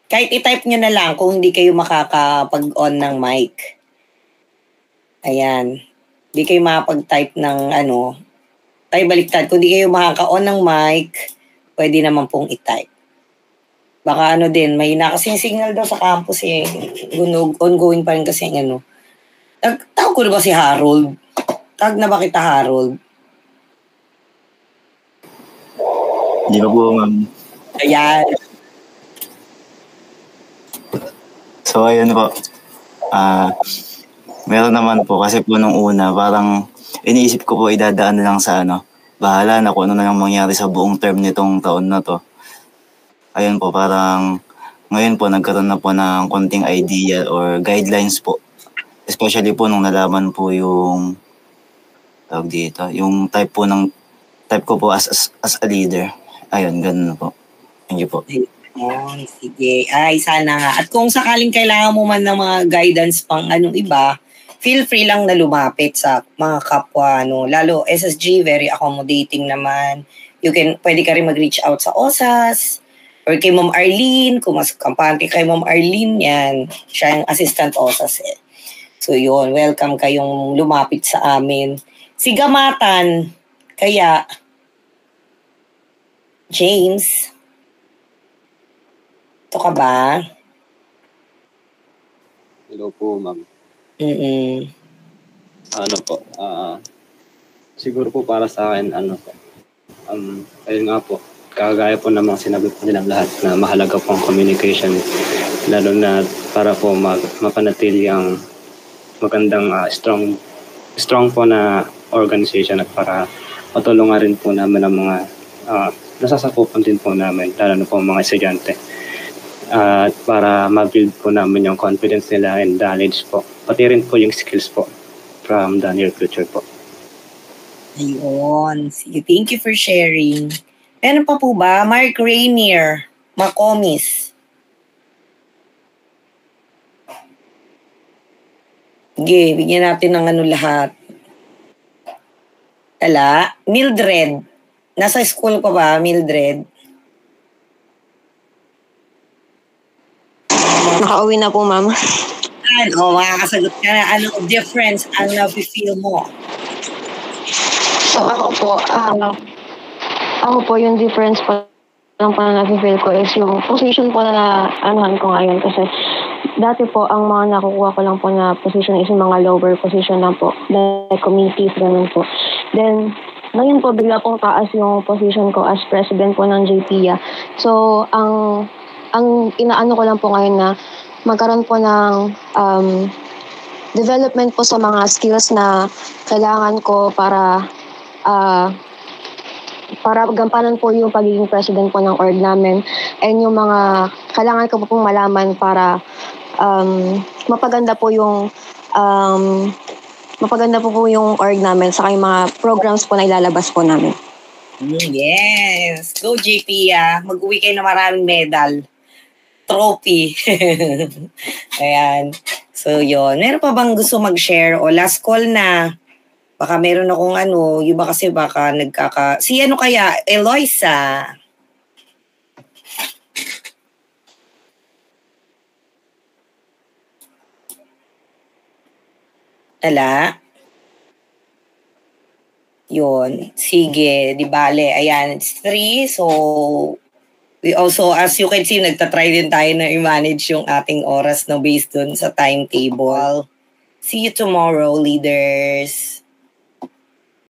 Speaker 1: Kahit i-type nyo na lang kung hindi kayo makakapag-on ng mic. Ayan. Hindi kayo makapag-type ng tayo baliktad. Kung hindi kayo makaka-on ng mic, pwede naman pong i-type. Baka din, may nakasing signal daw sa campus ongoing pa rin kasi Tawag ko na ba si Harold? Tawag na ba kita Harold?
Speaker 15: Hindi na po, ma'am.
Speaker 1: Ayan.
Speaker 3: So, ayun po. Meron naman po kasi po nung una, parang iniisip ko po idadaan na lang sa bahala na kung ano na lang mangyari sa buong term nitong taon na to. Ayun po, parang ngayon po nagkaroon na po ng konting idea or guidelines po. Especially po nung nalaman po yung tawag dito, yung type ko po as a leader. Ayun, ganun na po. Thank you po.
Speaker 1: Sige. Ay, sana nga. At kung sakaling kailangan mo man ng mga guidance pang iba, feel free lang na lumapit sa mga kapwa, lalo SSG, very accommodating naman. Pwede ka rin mag-reach out sa OSAS, or kay Ma'am Arlene, kung mas kampante kay Ma'am Arlene, yan. Siya yung assistant OSAS So yun, welcome kayong lumapit sa amin. Si Gamatan, kaya, James, ito ka ba?
Speaker 3: Hello po, ma'am. Siguro po para sa akin, ayun nga po, kagaya po namang sinabi po nilang lahat na mahalaga po ang communication, lalo na para po mapanatili ang magandang strong po na organization at para matulungan rin po namin ang mga nasasakupan din po namin, lalo na po mga estudyante. At para ma-build po namin yung confidence nila and knowledge po, pati rin po yung skills po from the near future po.
Speaker 1: Ayun. Sige, thank you for sharing. Meron pa po ba? Mark Rainier, Macomis. Sige, bigyan natin ng lahat. Mildred. Nasa school pa ba, Mildred?
Speaker 18: Nakauwi na po, ma'am.
Speaker 1: Makakasagot ka na. Anong difference ang na-feel mo?
Speaker 18: So, ako po, yung difference po lang na na-feel ko is yung position po na anuhan ko ngayon kasi dati po, ang mga nakukuha ko lang po na position is yung mga lower position lang po. Like committees, ganun po. Then, ngayon po, bigla pong taas yung position ko as president po ng JPIA. So, ang inaano ko lang po ngayon na magkaroon po ng development po sa mga skills na kailangan ko para gampanan po yung pagiging president po ng org namin, and yung mga kailangan ko po pong malaman para mapaganda po yung org namin sa yung mga programs po na ilalabas po namin.
Speaker 1: Yes! Go JP mag-uwi kayo na maraming medal. Trophy. Ayan. So yun. Meron pa bang gusto mag-share o last call na? Baka meron akong yung ba kasi baka si kaya, Eloisa. Ala? Yun. Sige, di bale. Ayan, it's 3. So, we also, as you can see, nagtatry din tayo na i-manage yung ating oras based dun sa timetable. See you tomorrow, leaders.